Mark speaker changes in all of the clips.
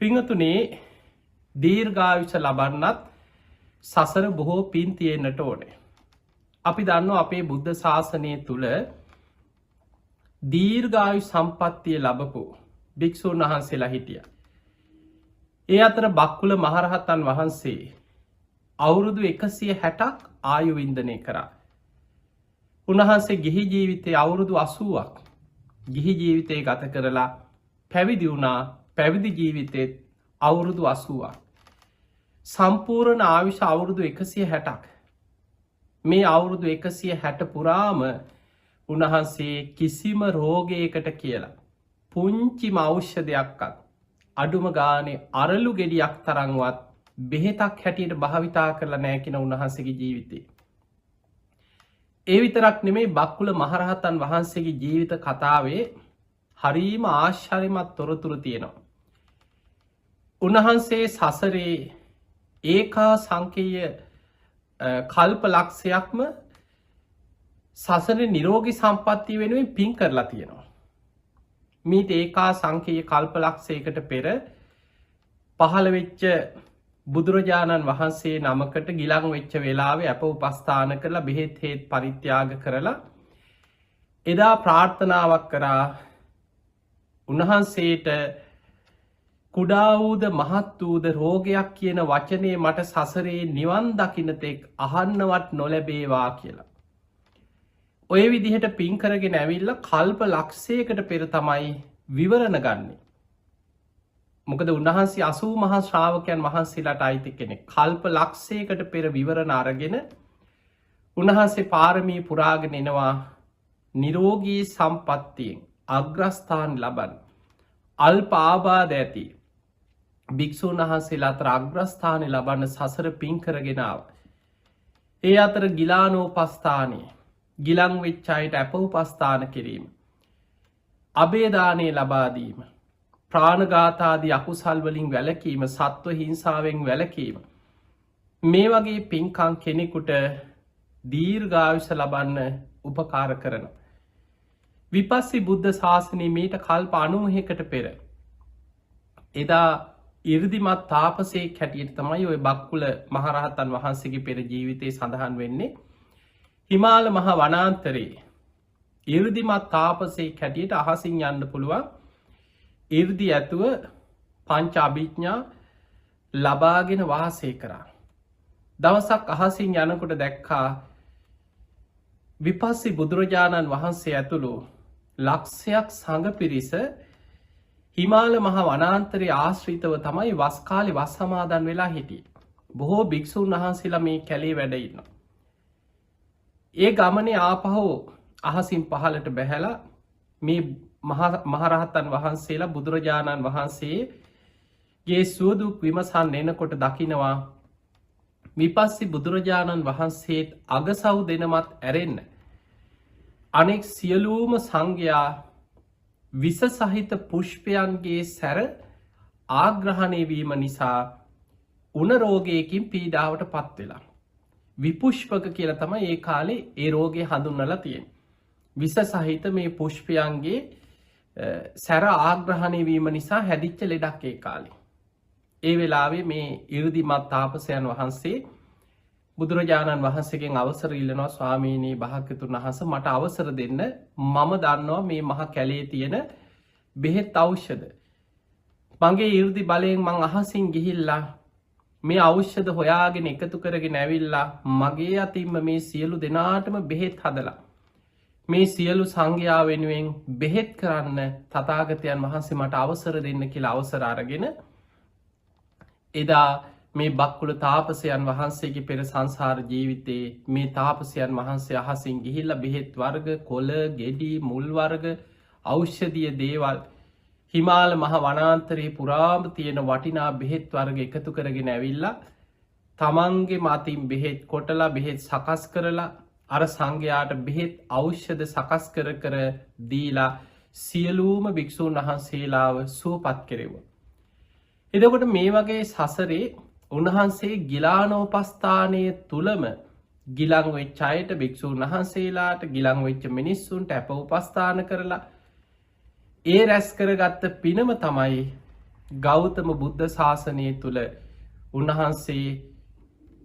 Speaker 1: පිංගතුනේ දීර්ඝායුෂ ලබන්නත් සසර බොහෝ පින් තියෙන්නට ඕනේ. අපි දන්නවා අපේ බුද්ධ ශාසනය තුල දීර්ඝායු සම්පත්තිය ලැබපු භික්ෂුන් වහන්සේලා හිටියා. ඒ අතර බක්කුල මහරහතන් වහන්සේ අවුරුදු 160ක් ආයු වින්දනය කරා. උන්වහන්සේ ගිහි ජීවිතේ අවුරුදු 80ක් ගිහි ජීවිතේ ගත කරලා පැවිදි වුණා. පැවිදි ජීවිතේත් අවුරුදු 80ක්. සම්පූර්ණ ආයුෂ අවුරුදු 160ක්. මේ අවුරුදු 160 පුරාම උන්වහන්සේ කිසිම රෝගයකට කියලා පුංචිම ඖෂධයක්වත් අඩුම ගානේ අරලු ගෙඩියක් තරම්වත් බෙහෙතක් හැටියට භාවිතා කරලා නැහැ කියන උන්වහන්සේගේ ජීවිතේ. ඒ විතරක් නෙමෙයි බක්කුල මහරහතන් වහන්සේගේ ජීවිත කතාවේ හරීම ආශ්චර්යමත් තොරතුරු තියෙනවා. උන්වහන්සේ සසරේ ඒකා සංකේය කල්ප ලක්ෂයක්ම සසරේ නිරෝගී සම්පත්තිය වෙනුවෙන් පින් කරලා තියෙනවා. මීට ඒකා සංකේය කල්ප ලක්ෂයකට පෙර පහළ වෙච්ච බුදුරජාණන් වහන්සේ නමකට ගිලන් වෙච්ච වෙලාවේ අප උපස්ථාන කරලා බෙහෙත් හේත් පරිත්‍යාග කරලා එදා ප්‍රාර්ථනාවක් කරා උන්වහන්සේට කුඩා වූද මහත් වූද රෝගයක් කියන වචනේ මට සසරේ නිවන් දකින්න තෙක් අහන්නවත් නොලැබේවා කියලා. ඔය විදිහට පින් කරගෙන ඇවිල්ලා කල්ප ලක්ෂයකට පෙර තමයි විවරණ ගන්නෙ. මොකද උන්වහන්සේ 80 මහා ශ්‍රාවකයන් වහන්සේලාට අයිති කෙනෙක්. කල්ප ලක්ෂයකට පෙර විවරණ අරගෙන උන්වහන්සේ පාරමී පුරාගෙන එනවා නිරෝගී සම්පත්තියෙන් අග්‍රස්ථාන ලබන අල්ප ආබාධ ඇති භික්ෂුන් වහන්සේලා අතර අග්‍රස්ථාන ලබන සසර පින් කරගෙන ආවා. ඒ අතර ගිලානෝපස්ථානයේ ගිලන් වෙච්ච අයට අප උපස්ථාන කිරීම, අබේදානය ලබා දීම, ප්‍රාණඝාත ආදී අකුසල් වලින් වැළකීම, සත්ව හිංසාවෙන් වැළකීම, මේ වගේ පින්කම් කෙනෙකුට දීර්ඝායුෂ ලබන්න උපකාර කරනවා. විපස්සී බුද්ධ ශාසනයේ මීට කල්ප 90කට පෙර එදා 이르දිමත් තාපසයෙක් හැටියට තමයි ওই බක්කුල මහරහතන් වහන්සේගේ පෙර ජීවිතේ සඳහන් වෙන්නේ. හිමාල මහ වනාන්තරයේ 이르දිමත් තාපසයෙක් හැටියට අහසින් යන්න පුළුවන් 이르දි ඇතුව පංච අභිඥා ලබාගෙන වාසය කරා. දවසක් අහසින් යනකොට දැක්කා විපස්සී බුදුරජාණන් වහන්සේ ඇතුළු ලක්ෂයක් සංඝ පිරිස හිමාල මහ වනාන්තරයේ ආශ්‍රිතව තමයි වස් කාලේ වස් සමාදන් වෙලා හිටියේ. බොහෝ භික්ෂුන් වහන්සේලා මේ කැලේ වැඩ ඉන්නවා. ඒ ගමනේ ආපහු අහසින් පහළට බැහැලා මේ මහරහතන් වහන්සේලා බුදුරජාණන් වහන්සේගේ සුවදුක් විමසන් එනකොට දකිනවා විපස්සී බුදුරජාණන් වහන්සේත් අගසව් දෙනමත් ඇරෙන්න අනෙක් සියලුම සංඝයා විස සහිත පුෂ්පයන්ගේ සැර ආග්‍රහණය වීම නිසා උණ රෝගයකින් පීඩාවට පත් වෙලා. විපුෂ්පක කියලා තමයි ඒ කාලේ ඒ රෝගේ හඳුන්වලා තියෙන්නේ. විස සහිත මේ පුෂ්පයන්ගේ සැර ආග්‍රහණය වීම නිසා හැදිච්ච ලෙඩක් ඒ කාලේ. ඒ වෙලාවේ මේ 이르දිමත් තාපසයන් වහන්සේ බුදුරජාණන් වහන්සේගෙන් අවසර ඉල්ලනවා, ස්වාමීනි භාග්‍යතුන් වහන්සේ මට අවසර දෙන්න. මම දන්නවා මේ මහ කැලේ තියෙන බෙහෙත් ඖෂධ. මගේ 이르දි බලයෙන් මං අහසින් ගිහිල්ලා මේ ඖෂධ හොයාගෙන එකතු කරගෙන ඇවිල්ලා මගේ අතින්ම මේ සියලු දෙනාටම බෙහෙත් හදලා මේ සියලු සංඝයා වෙනුවෙන් බෙහෙත් කරන්න තථාගතයන් වහන්සේ මට අවසර දෙන්න කියලා අවසර අරගෙන එදා මේ බක්කුල තාපසයන් වහන්සේගේ පෙර සංසාර ජීවිතේ මේ තාපසයන් වහන්සේ අහසින් ගිහිල්ලා බෙහෙත් වර්ග, කොළ, ගෙඩි, මුල් වර්ග, ඖෂධීය දේවල් හිමාල මහ වනාන්තරයේ පුරාම තියෙන වටිනා බෙහෙත් වර්ග එකතු කරගෙන ඇවිල්ලා තමන්ගේ මතින් බෙහෙත් කොටලා බෙහෙත් සකස් කරලා අර සංඝයාට බෙහෙත් ඖෂධ සකස් කර කර දීලා සියලුම භික්ෂුන් වහන්සේලාව සුවපත් කෙරෙව්වා. එතකොට මේ වගේ සසරේ උන්වහන්සේ ගිලානෝපස්ථානයේ තුලම ගිලන් වෙච්ච අයට, භික්ෂුන් වහන්සේලාට, ගිලන් වෙච්ච මිනිස්සුන්ට අප උපස්ථාන කරලා ඒ රැස් කරගත්ත පිනම තමයි ගෞතම බුද්ධ ශාසනය තුළ උන්වහන්සේ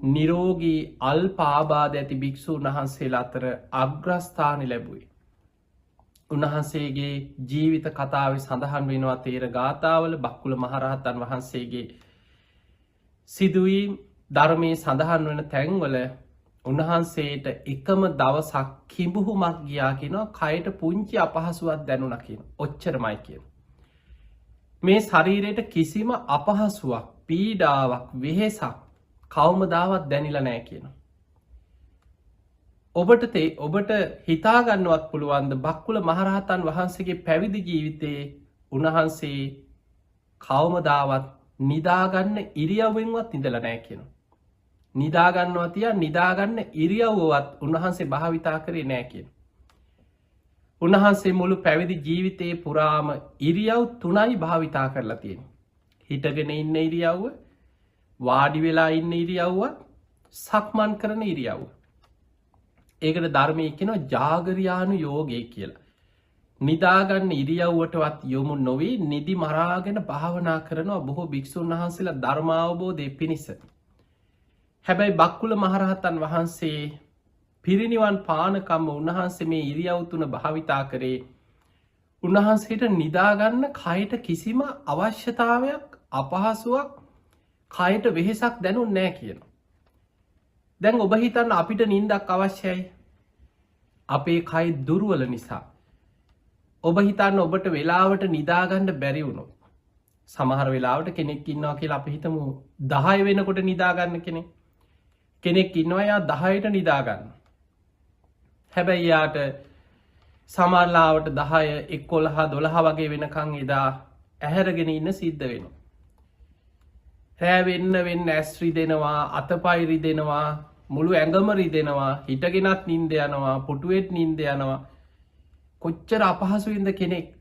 Speaker 1: නිරෝගී අල්පාබාධ ඇති භික්‍ෂූන් වහන්සේලා අතර අග්‍රස්ථාන ලැබුවේ. උන්වහන්සේගේ ජීවිත කතාව සඳහන් වෙනවා තේර ගාථාවල බක්කුල මහරහතන් වහන්සේගේ සිදුවීම් ධර්මය සඳහන් වන තැන්වල උන්වහන්සේට එකම දවසක් කිඹුහුමක් ගියා කියනවා කයට පුංචි අපහසුවක් දැනුණ කියන ඔච්චරමයි කියන. මේ ශරීරයට කිසිම අපහසුවක් පීඩාවක් වෙහෙසක් කවමදාවත් දැනිල නෑ කියන. ඔබට හිතාගන්නවත් පුළුවන්ද බක්කුල මහරහතන් වහන්සේගේ පැවිදි ජීවිතයේ උන්වහන්සේ කවමදාවත් නිදාගන්න ඉරියව්වෙන්වත් ඉඳල නෑ කියන. නිදාගන්නවා තිය නිදාගන්න ඉරියව්වත් උන්වහන්සේ භාවිතා කරේ නෑ කියන. උන්වහන්සේ මුළු පැවිදි ජීවිතයේ පුරාම ඉරියව් 3යි භාවිතා කරලා තියෙන. හිටගෙන ඉන්න ඉරියව්ව, වාඩි වෙලා ඉන්න ඉරියව්වත්, සක්මන් කරන ඉරියව්ව. ඒකට ධර්මයේ කියනවා ජාගරියානු යෝගය කියලා. නිදාගන්න ඉරියව්වටවත් යොමු නොවී නිදි මරාගෙන භාවනා කරනවා බොහෝ භික්ෂුන් වහන්සේලා ධර්මාවබෝධය පිණිස. හැබැයි බක්කුල මහරහතන් වහන්සේ පිරිනිවන් පානකම්ම උන්වහන්සේ මේ ඉරියව් 3 භාවිතා කරේ උන්වහන්සේට නිදාගන්න කයට කිසිම අවශ්‍යතාවයක් අපහසුවක් කයට වෙහෙසක් දැනුන්නේ නැහැ කියනවා. දැන් ඔබ හිතන්න අපිට නිින්දක් අවශ්‍යයි. අපේ කය දුර්වල නිසා. ඔබ හිතන්න ඔබට වෙලාවට නිදාගන්න බැරි වුණොත් සමහර වෙලාවට කෙනෙක් ඉන්නවා කියලා අපි හිතමු 10 වෙනකොට නිදාගන්න කෙනෙක් ඉන්නවා යා 10ට නිදාගන්න. හැබැයි යාට සමහරලාවට 10 11 12 වගේ වෙනකන් එදා ඇහැරගෙන ඉන්න සිද්ධ වෙනවා. රෑ වෙන්න ඇස් රිදෙනවා, අතපය රිදෙනවා, මුළු ඇඟම රිදෙනවා, හිටගෙනත් නිින්ද යනවා, පුටුවෙත් නිින්ද යනවා. කොච්චර අපහසුයින්ද කෙනෙක්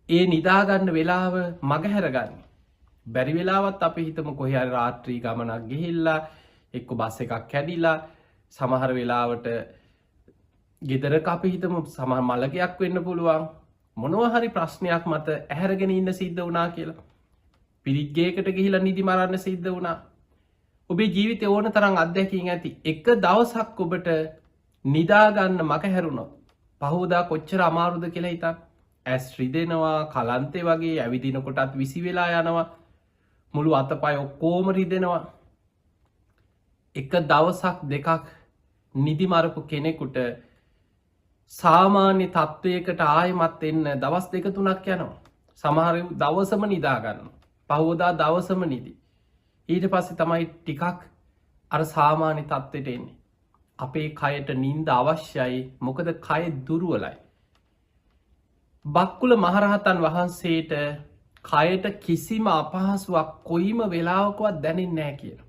Speaker 1: ඒ නිදාගන්න වෙලාව මගහැරගන්නේ. බැරි වෙලාවත් අපි හිතමු කොහේ හරි රාත්‍රී ගමනක් ගිහිල්ලා එක්ක බස් එකක් කැඩිලා සමහර වෙලාවට ගෙදරක අපි හිතමු සමහර මලකයක් වෙන්න පුළුවන් මොනවා හරි ප්‍රශ්නයක් මත ඇහැරගෙන ඉන්න සිද්ධ වුණා කියලා. පිරිත්ගේකට ගිහිලා නිදි මරන්න සිද්ධ වුණා. ඔබේ ජීවිතේ ඕන තරම් අත්දැකීම් ඇති. එක දවසක් ඔබට නිදාගන්න මගහැරුණොත් පහෝදා කොච්චර අමාරුද කියලා හිතන්න. ඇස් රිදෙනවා, කලන්තේ වගේ ඇවිදිනකොටත් විසි වෙලා යනවා, මුළු අතපය ඔක්කොම රිදෙනවා. එක දවසක් දෙකක් නිදි මරපු කෙනෙකුට සාමාන්‍ය තත්ත්වයකට ආයෙමත් එන්න දවස් 2-3ක් යනවා. සමහර දවසම නිදා ගන්නවා. පහෝදා දවසම නිදි. ඊට පස්සේ තමයි ටිකක් අර සාමාන්‍ය තත්ත්වයට එන්නේ. අපේ කයට නිින්ද අවශ්‍යයි. මොකද කය දුර්වලයි. බක්කුල මහරහතන් වහන්සේට කයට කිසිම අපහසුවක් කොයිම වෙලාවකවත් දැනෙන්නේ නැහැ කියලා.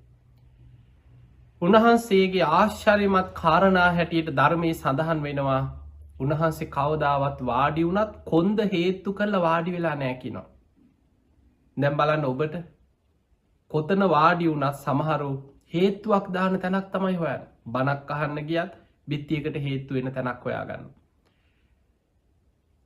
Speaker 1: උන්වහන්සේගේ ආශ්චර්යමත් කාරණා හැටියට ධර්මයේ සඳහන් වෙනවා උන්වහන්සේ කවදාවත් වාඩි වුණත් කොන්ද හේතු කරලා වාඩි වෙලා නැහැ කියනවා. දැන් බලන්න ඔබට කොතන වාඩි වුණත් සමහරව හේතුවක් දාන තැනක් තමයි හොයන්නේ. බණක් අහන්න ගියත් බිත්තියකට හේතු වෙන තැනක් හොයාගන්න.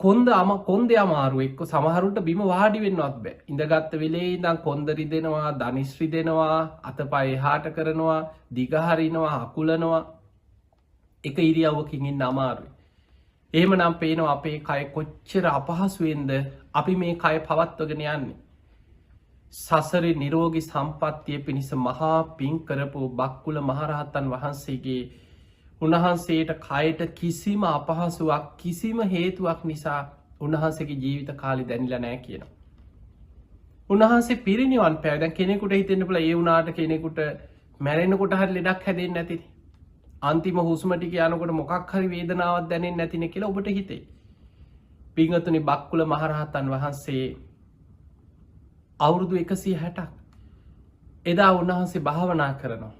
Speaker 1: කොන්දේ අමාරු එක්ක සමහරුන්ට බිම වාඩි වෙන්නවත් බෑ. ඉඳගත්ත වෙලේ ඉඳන් කොන්ද රිදෙනවා, දනිස් රිදෙනවා, අතපය එහාට කරනවා, දිග හරිනවා, අකුලනවා. එක ඉරියව්වකින් ඉන්න අමාරුයි. එහෙමනම් පේනවා අපේ කය කොච්චර අපහසුවෙන්ද අපි මේ කය පවත්වගෙන යන්නේ. සසරේ නිරෝගී සම්පත්තිය පිණිස මහා පිං කරපු බක්කුල මහරහතන් වහන්සේගේ උන්වහන්සේට කයට කිසිම අපහසුවක් කිසිම හේතුවක් නිසා උන්වහන්සේගේ ජීවිත කාලේ දැනිලා නැහැ කියනවා. උන්වහන්සේ පිරිනිවන් පෑවා. දැන් කෙනෙකුට හිතෙන්න පුළුවන් ඒ වුණාට කෙනෙකුට මැරෙනකොට හරි ලෙඩක් හැදෙන්නේ නැතිනේ. අන්තිම හුස්ම ටික යනකොට මොකක් හරි වේදනාවක් දැනෙන්නේ නැතිනේ කියලා ඔබට හිතේ. පින්වතුනි බක්කුල මහරහතන් වහන්සේ අවුරුදු 160ක් එදා උන්වහන්සේ භාවනා කරනවා.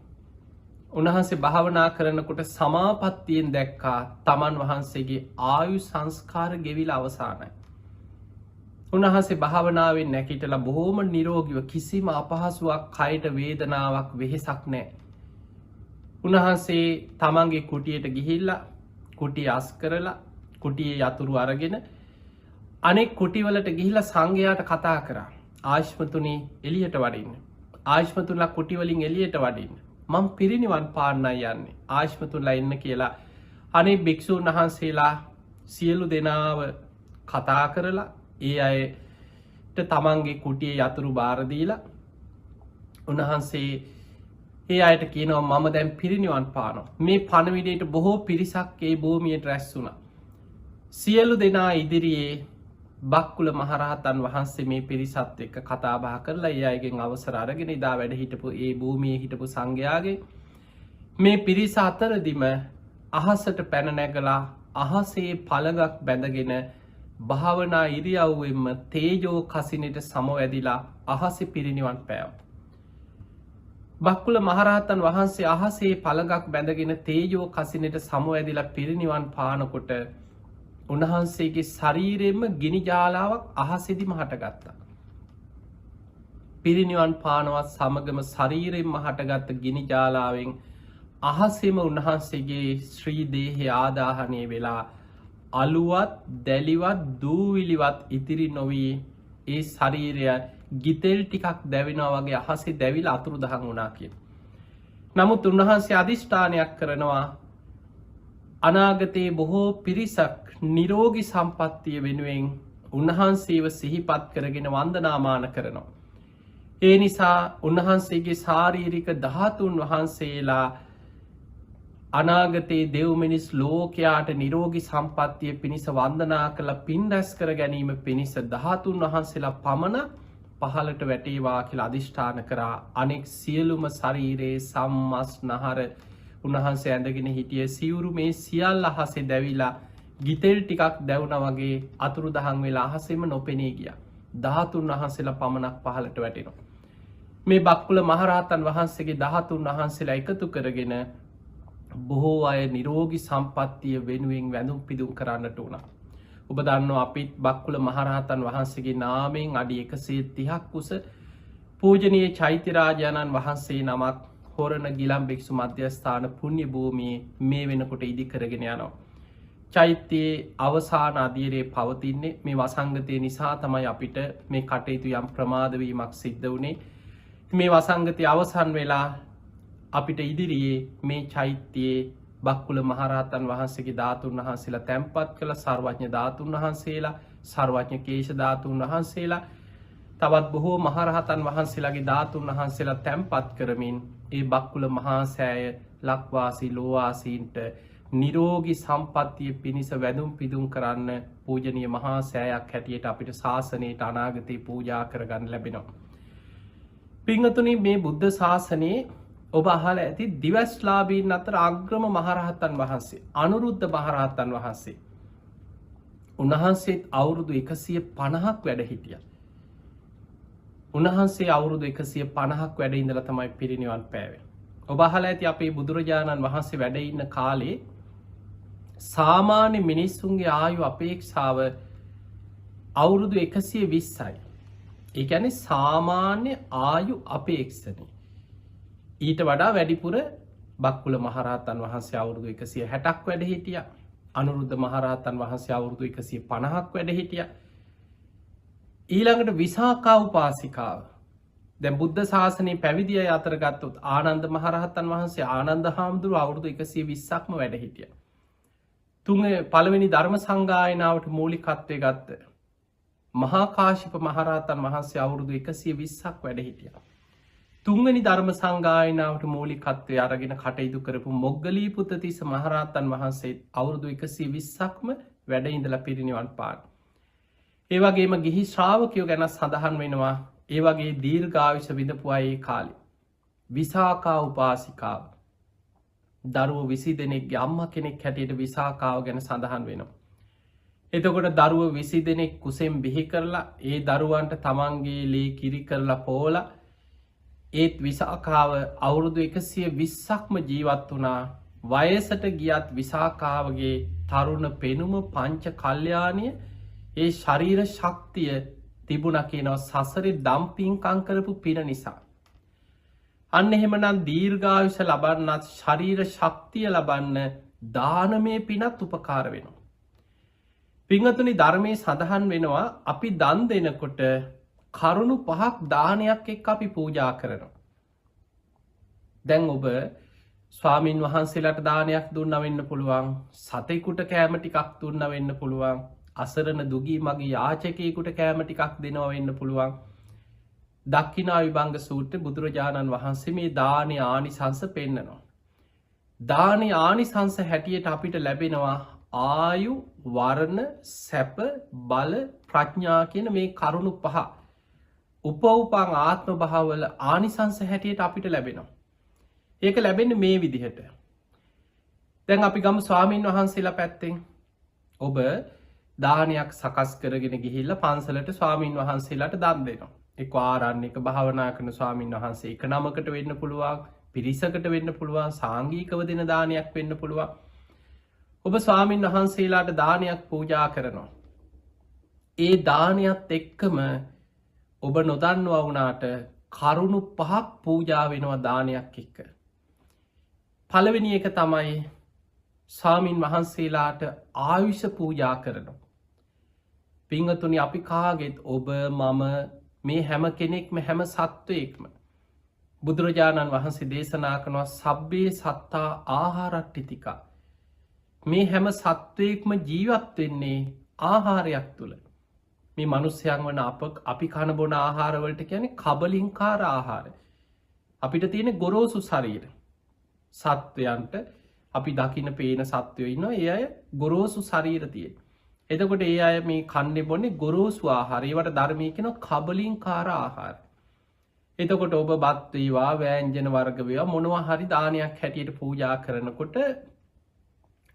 Speaker 1: උන්වහන්සේ භාවනා කරනකොට සමාපත්තියෙන් දැක්කා තමන් වහන්සේගේ ආයු සංස්කාර ගෙවිලා අවසానයි. උන්වහන්සේ භාවනාවෙන් නැගිටලා බොහොම නිරෝගීව කිසිම අපහසුයක් කයට වේදනාවක් වෙහෙසක් නැහැ. උන්වහන්සේ තමන්ගේ කුටියට ගිහිල්ලා කුටිය අස් කරලා කුටියේ යතුරු අරගෙන අනෙක් කුටිවලට ගිහිල්ලා සංඝයාට කතා කරා. ආශ්මතුනි එළියට වඩින්න. ආශ්මතුන්ලා කුටි වලින් එළියට වඩින්න. මම පිරිනිවන් පාන්නයි යන්නේ. ආශ්මතුන්ලා එන්න කියලා අනේ භික්ෂූන් වහන්සේලා සියලු දෙනාව කතා කරලා ඒ අයට තමන්ගේ කුටියේ යතුරු බාර දීලා උන්වහන්සේ ඒ අයට කියනවා මම දැන් පිරිනිවන් පානවා. මේ පණවිඩයට බොහෝ පිරිසක් ඒ භූමියට රැස් වුණා. සියලු දෙනා ඉදිරියේ බක්කුල මහරහතන් වහන්සේ මේ පිරිසත් එක්ක කතා බහ කරලා ඒ අයගෙන් අවසර අරගෙන ඉදා වැඩ හිටපු ඒ භූමියේ හිටපු සංඝයාගේ මේ පිරිස අතරදිම අහසට පැන නැගලා අහසේ පළඟක් බැඳගෙන භාවනා ඉරියව්වෙන්ම තේජෝ කසිනට සමවැදිලා අහසේ පිරිනිවන් පෑවා. බක්කුල මහරහතන් වහන්සේ අහසේ පළඟක් බැඳගෙන තේජෝ කසිනට සමවැදිලා පිරිනිවන් පානකොට උන්වහන්සේගේ ශරීරයෙන්ම ගිනි ජාලාවක් අහසෙදිම හටගත්තා. පිරිනිවන් පානවත් සමගම ශරීරයෙන්ම හටගත්ත ගිනි ජාලාවෙන් අහසෙම උන්වහන්සේගේ ශ්‍රී දේහය ආදාහනය වෙලා අලුවත් දැලිවත් දූවිලිවත් ඉතිරි නොවී ඒ ශරීරය ගිතෙල් ටිකක් දැවෙනවා වගේ අහසේ දැවිලා අතුරුදහන් වුණා කියලා. නමුත් උන්වහන්සේ අධිෂ්ඨානයක් කරනවා අනාගතයේ බොහෝ පිරිසක් නිරෝගී සම්පත්තිය වෙනුවෙන් උන්වහන්සේව සිහිපත් කරගෙන වන්දනාමාන කරනවා. ඒ නිසා උන්වහන්සේගේ ශාරීරික ධාතුන් වහන්සේලා අනාගතයේ දෙව් මිනිස් ලෝකයාට නිරෝගී සම්පත්තිය පිණිස වන්දනා කළ පින් රැස් කර ගැනීම පිණිස ධාතුන් වහන්සේලා පමණ පහළට වැටේවා කියලා අධිෂ්ඨාන කරා. අනෙක් සියලුම ශරීරයේ සම්මස් නහර උන්වහන්සේ ඇඳගෙන හිටිය සිවුරු මේ සියල්ල අහසේ දැවිලා ගිතෙල් ටිකක් දැවුණා වගේ අතුරුදහන් වෙලා අහසෙම නොපෙනී ගියා. ධාතුන් වහන්සේලා පමණක් පහළට වැටෙනවා. මේ බක්කුල මහරහතන් වහන්සේගේ ධාතුන් වහන්සේලා එකතු කරගෙන බොහෝ අය නිරෝගී සම්පත්තිය වෙනුවෙන් වැඳුම් පිදුම් කරන්නට උනා. ඔබ දන්නවා අපිත් බක්කුල මහරහතන් වහන්සේගේ නාමයෙන් අඩි 130ක් උස පූජනීය චෛත්‍යරාජානන් වහන්සේ නමක් හොරණ ගිලම් භික්ෂු මධ්‍යස්ථාන පුණ්‍ය භූමියේ මේ වෙනකොට ඉදි කරගෙන යනවා. චෛත්‍යයේ අවසාන අදියරේ පවතින්නේ මේ වසංගතය නිසා තමයි අපිට මේ කටයුතු යම් ප්‍රමාදවීමක් සිද්ධ වුණේ. මේ වසංගතය අවසන් වෙලා අපිට ඉදිරියේ මේ චෛත්‍යයේ බක්කුල මහරහතන් වහන්සේගේ ධාතුන් වහන්සේලා තැන්පත් කළ සර්වඥ ධාතුන් වහන්සේලා, සර්වඥ කේශ ධාතුන් වහන්සේලා, තවත් බොහෝ මහරහතන් වහන්සේලාගේ ධාතුන් වහන්සේලා තැන්පත් කරමින් ඒ බක්කුල මහා සෑය ලක්වාසී ලෝවාසීන්ට නිරෝගී සම්පත්තිය පිණිස වැඳුම් පිදුම් කරන්න පූජනීය මහා සෑයක් හැටියට අපිට ශාසනයට අනාගතේ පූජා කරගන්න ලැබෙනවා. පින්වතුනි, මේ බුද්ධ ශාසනයේ ඔබ අහලා ඇති දිවස්ලාභීන් අතර අග්‍රම මහරහතන් වහන්සේ අනුරුද්ධ මහරහතන් වහන්සේ. උන්වහන්සේත් අවුරුදු 150ක් වැඩ හිටියා. උන්වහන්සේ අවුරුදු 150ක් වැඩ ඉඳලා තමයි පිරිනිවන් පෑවේ. ඔබ අහලා ඇති අපේ බුදුරජාණන් වහන්සේ වැඩ ඉන්න කාලේ සාමාන්‍ය මිනිස්සුන්ගේ ආයු අපේක්ෂාව අවුරුදු 120යි. ඒ කියන්නේ සාමාන්‍ය ආයු අපේක්ෂණය. ඊට වඩා වැඩිපුර බක්කුල මහරහතන් වහන්සේ අවුරුදු 160ක් වැඩ හිටියා. අනුරුද්ධ මහරහතන් වහන්සේ අවුරුදු 150ක් වැඩ හිටියා. ඊළඟට විසාකා උපාසිකාව. දැන් බුද්ධ ශාසනයේ පැවිදි අය අතර ගත්තොත් ආනන්ද මහරහතන් වහන්සේ ආනන්ද හාමුදුරුවෝ අවුරුදු 120ක්ම වැඩ හිටියා. පළවෙනි ධර්ම සංගායනාවට මූලිකත්වයේ ගත්ත මහා කාශ්‍යප මහරහතන් වහන්සේ අවුරුදු 120ක් වැඩ හිටියා. තුන්වෙනි ධර්ම සංගායනාවට මූලිකත්වයේ අරගෙන කටයුතු කරපු මොග්ගලී පුත්තිස්ස මහරහතන් වහන්සේ අවුරුදු 120ක්ම වැඩ ඉඳලා පිරිනිවන් පාන. ඒ වගේම ගිහි ශ්‍රාවකයෝ ගැන සඳහන් වෙනවා. ඒ වගේ දීර්ඝායුෂ විඳපු අය ඒ කාලේ. විසාකා උපාසිකාව. දරුවෝ 20 දෙනෙක්ගේ අම්මා කෙනෙක් හැටියට විසාකාව ගැන සඳහන් වෙනවා. එතකොට දරුවෝ 20 දෙනෙක් කුසෙන් බිහි කරලා ඒ දරුවන්ට තමන්ගේ ලේ කිරි කරලා පෝලා ඒත් විසාකාව අවුරුදු 120ක්ම ජීවත් වුණා. වයසට ගියත් විසාකාවගේ තරුණ පෙනුම පංච කල්යාණිය ඒ ශරීර ශක්තිය තිබුණා කියනවා සසරේ දම්පින්කම් කරපු පින නිසා. අන්න එහෙමනම් දීර්ඝායුෂ ලබන්නත් ශරීර ශක්තිය ලබන්න දානමය පිනත් උපකාර වෙනවා. පින්වතුනි, ධර්මයේ සඳහන් වෙනවා අපි දන් දෙනකොට කරුණු 5ක් දානයක් එක්ක අපි පූජා කරනවා. දැන් ඔබ ස්වාමින් වහන්සේලාට දානයක් දුන්න වෙන්න පුළුවන්, සතෙකුට කෑම ටිකක් දුන්න වෙන්න පුළුවන්, අසරණ දුගී මගේ යාචකයෙකුට කෑම ටිකක් දෙනවා වෙන්න පුළුවන්. දක්ඛිනා විභංග සූත්‍රයේ බුදුරජාණන් වහන්සේ මේ දානයේ ආනිසංස පෙන්නනවා. දානයේ ආනිසංස හැටියට අපිට ලැබෙනවා ආයු, වර්ණ, සැප, බල, ප්‍රඥා කියන මේ කරුණු 5 උපෝපං ආත්ම භාවවල ආනිසංස හැටියට අපිට ලැබෙනවා. ඒක ලැබෙන්නේ මේ විදිහට. දැන් අපි ගමු ස්වාමින් වහන්සේලා පැත්තෙන්. ඔබ දානයක් සකස් කරගෙන ගිහිල්ලා පන්සලට ස්වාමින් වහන්සේලාට දන් දෙනවා. එක්ක ආරණ්‍යක භාවනා කරන ස්වාමින් වහන්සේ එක නමකට වෙන්න පුළුවන්, පිරිසකට වෙන්න පුළුවන්, සාංගිකව දෙන දානයක් වෙන්න පුළුවන්. ඔබ ස්වාමින් වහන්සේලාට දානයක් පූජා කරනවා. ඒ දානයත් එක්කම ඔබ නොදන්නවා වුණාට කරුණු 5ක් පූජා වෙනවා දානයක් එක්ක. පළවෙනි එක තමයි ස්වාමින් වහන්සේලාට ආයුෂ පූජා කරනවා. පින්වතුනි, අපි කාගෙත් ඔබ මම මේ හැම කෙනෙක්ම හැම සත්වයෙක්ම බුදුරජාණන් වහන්සේ දේශනා කරනවා සබ්බේ සත්තා ආහාරට්ටිතිකා. මේ හැම සත්වයෙක්ම ජීවත් වෙන්නේ ආහාරයක් තුළ. මේ මනුස්සයන් වන අපි කන බොන ආහාරවලට කියන්නේ කබලින්කාර ආහාර. අපිට තියෙන ගොරෝසු ශරීර. සත්වයන්ට අපි දකින්න පේන සත්වයෝ ඉන්නවා, ඒ අය ගොරෝසු ශරීර තියෙන. එතකොට ඒ අය මේ කන්නේ බොන්නේ ගොරෝසු ආහාර. ඒවට ධර්මයේ කියනවා කබලින්කාර ආහාර. එතකොට ඔබ බත් වේවා, වෑංජන වර්ග වේවා, මොනවා හරි දානයක් හැටියට පූජා කරනකොට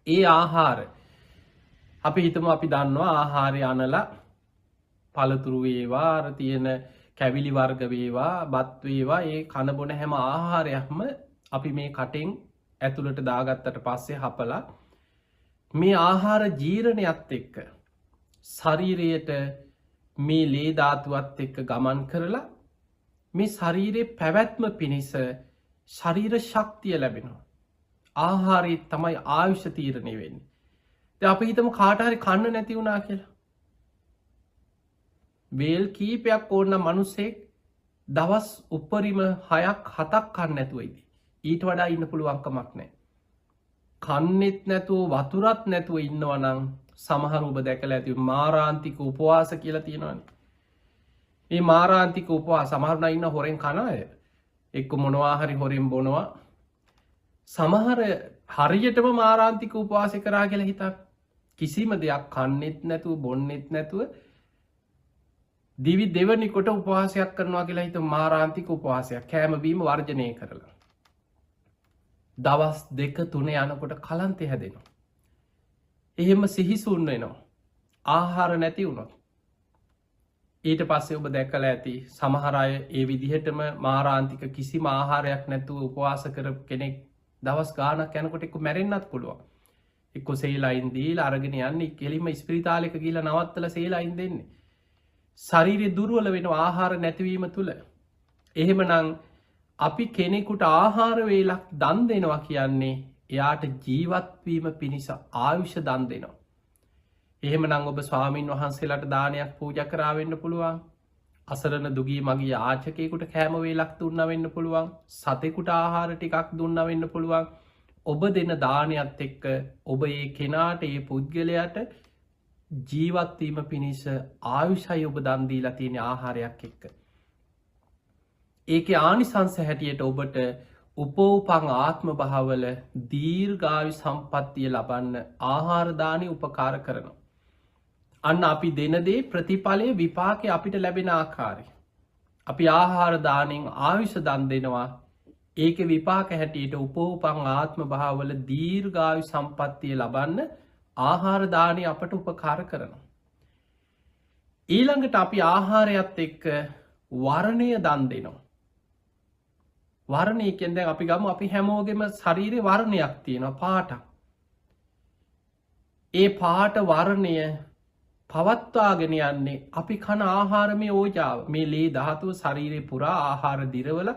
Speaker 1: ඒ ආහාර අපි හිතමු අපි දන්නවා ආහාරය අනලා පළතුරු වේවා, අර තියෙන කැවිලි වර්ග වේවා, බත් වේවා, ඒ කන බොන හැම ආහාරයක්ම අපි මේ කටෙන් ඇතුළට දාගත්තට පස්සේ හපලා මේ ආහාර ජීර්ණයත් එක්ක ශරීරයට මේ ලේ ධාතුවත් එක්ක ගමන් කරලා මේ ශරීරයේ පැවැත්ම පිණිස ශරීර ශක්තිය ලැබෙනවා. ආහාරය තමයි ආයුෂ තීරණය වෙන්නේ. දැන් අපි හිතමු කාට හරි කන්න නැති වුණා කියලා. වේල් කීපයක් ඕන මිනිස්සෙක් දවස් උපරිම 6ක් 7ක් කන්න නැතුව ඉදී. ඊට වඩා ඉන්න පුළුවන් කමක් නැහැ. කන්නෙත් නැතුව වතුරත් නැතුව ඉන්නවා නම් සමහර ඔබ දැකලා ඇති මාරාන්තික උපවාස කියලා තියෙනවානේ. මේ මාරාන්තික උපවාස සමහර ඉන්න හොරෙන් කන අය එක්ක මොනවා හරි හොරෙන් බොනවා. සමහර හරියටම මාරාන්තික උපවාස කරා කියලා හිතක්. කිසිම දෙයක් කන්නෙත් නැතුව බොන්නෙත් නැතුව දිවි දෙවනි කොට උපවාසයක් කරනවා කියලා හිතමු. මාරාන්තික උපවාසයක් කෑම බීම වර්ජනය කරලා. දවස් 2-3 යනකොට කලන්තය හැදෙනවා. එහෙම සිහිසුන් වෙනවා. ආහාර නැති වුණොත්. ඊට පස්සේ ඔබ දැකලා ඇති සමහර අය ඒ විදිහටම මාරාන්තික කිසිම ආහාරයක් නැතුව උපවාස කර කෙනෙක් දවස් ගාණක් යනකොට එක්ක මැරෙන්නත් පුළුවන්. එක්ක සේලයින් දීලා අරගෙන යන්නේ කෙලින්ම ස්පිරිතාලයක ගිහිල්ලා නවත්තලා සේලයින් දෙන්නේ. ශරීරය දුර්වල වෙනවා ආහාර නැතිවීම තුළ. එහෙමනම් අපි කෙනෙකුට ආහාර වේලක් දන් දෙනවා කියන්නේ එයාට ජීවත්වීම පිණිස ආයුෂ දන් දෙනවා. එහෙමනම් ඔබ ස්වාමින් වහන්සේලාට දානයක් පූජා කරා වෙන්න පුළුවන්. අසරණ දුගී මගේ යාචකයෙකුට කෑම වේලක් දුන්නා වෙන්න පුළුවන්. සතෙකුට ආහාර ටිකක් දුන්නා වෙන්න පුළුවන්. ඔබ දෙන දානයත් එක්ක ඔබ ඒ කෙනාට ඒ පුද්ගලයාට ජීවත්වීම පිණිස ආයුෂයි ඔබ දන් දීලා තියෙන ආහාරයක් එක්ක. ඒකේ ආනිසංස හැටියට ඔබට උපෝපං ආත්ම භාවවල දීර්ඝායු සම්පත්තිය ලබන්න ආහාර දානි උපකාර කරනවා. අන්න අපි දෙන දේ ප්‍රතිඵලය විපාකේ අපිට ලැබෙන ආකාරය. අපි ආහාර දානෙන් ආයුෂ දන් දෙනවා. ඒකේ විපාක හැටියට උපෝපං ආත්ම භාවවල දීර්ඝායු සම්පත්තිය ලබන්න ආහාර දානය අපට උපකාර කරනවා. ඊළඟට අපි ආහාරයත් එක්ක වර්ණය දන් දෙනවා. වර්ණය කියන්නේ දැන් අපි ගමු අපි හැමෝගෙම ශරීරේ වර්ණයක් තියෙනවා පාටක්. ඒ පාට වර්ණය පවත්වාගෙන යන්නේ අපි කන ආහාරමේ ඕජාව. මේ ලේ ධාතුව ශරීරේ පුරා ආහාර දිරවල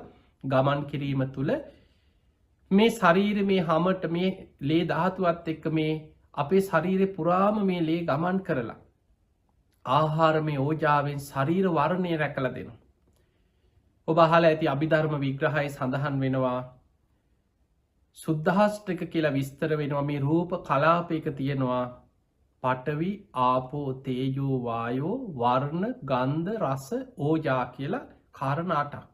Speaker 1: ගමන් කිරීම තුළ මේ ශරීරේ මේ හැමට මේ ලේ ධාතුවත් එක්ක මේ අපේ ශරීරේ පුරාම මේ ලේ ගමන් කරලා ආහාරමය ඕජාවෙන් ශරීර වර්ණය රැකල දෙනවා. ඔබ අහලා ඇති අභිධර්ම විග්‍රහය සඳහන් වෙනවා සුද්ධහස්ටක කියලා විස්තර වෙනවා මේ රූප කලාපයක තියෙනවා පටවි ආපෝ තේජෝ වායෝ වර්ණ ගන්ධ රස ඕජා කියලා කාරණාටක්.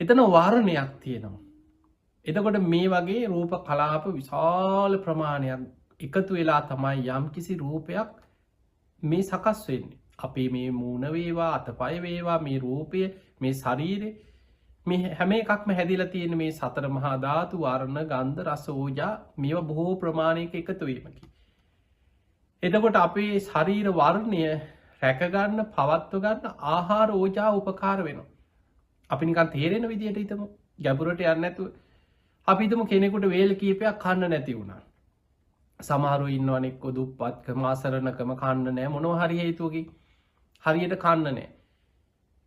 Speaker 1: එතන වාරණයක් තියෙනවා. එතකොට මේ වගේ රූප කලාප විශාල ප්‍රමාණයක් එකතු වෙලා තමයි යම් කිසි රූපයක් මේ සකස් වෙන්නේ. අපේ මේ මූුණ වේවා අතපය වේවා මේ රූපය මේ ශරීරය මේ හැම එකක්ම හැදිලා තියෙන මේ සතර මහා ධාතු වර්ණ ගන්ධ රස ඕජා මේවා බොහෝ ප්‍රමාණයක එකතු වීමකි. එතකොට අපේ ශරීර වර්ණය රැකගන්න පවත්ව ගන්න ආහාර ඕජා උපකාර වෙනවා. අපි නිකන් තේරෙන විදිහට හිතමු. ගැඹුරට යන්නේ නැතුව අපි හිතමු කෙනෙකුට වේල් කීපයක් කන්න නැති වුණා. සමහරව ඉන්නවනේ එක්ක දුප්පත්කම අසරණකම කන්න නැහැ මොනවා හරි හේතුවකින් හරියට කන්න නැහැ.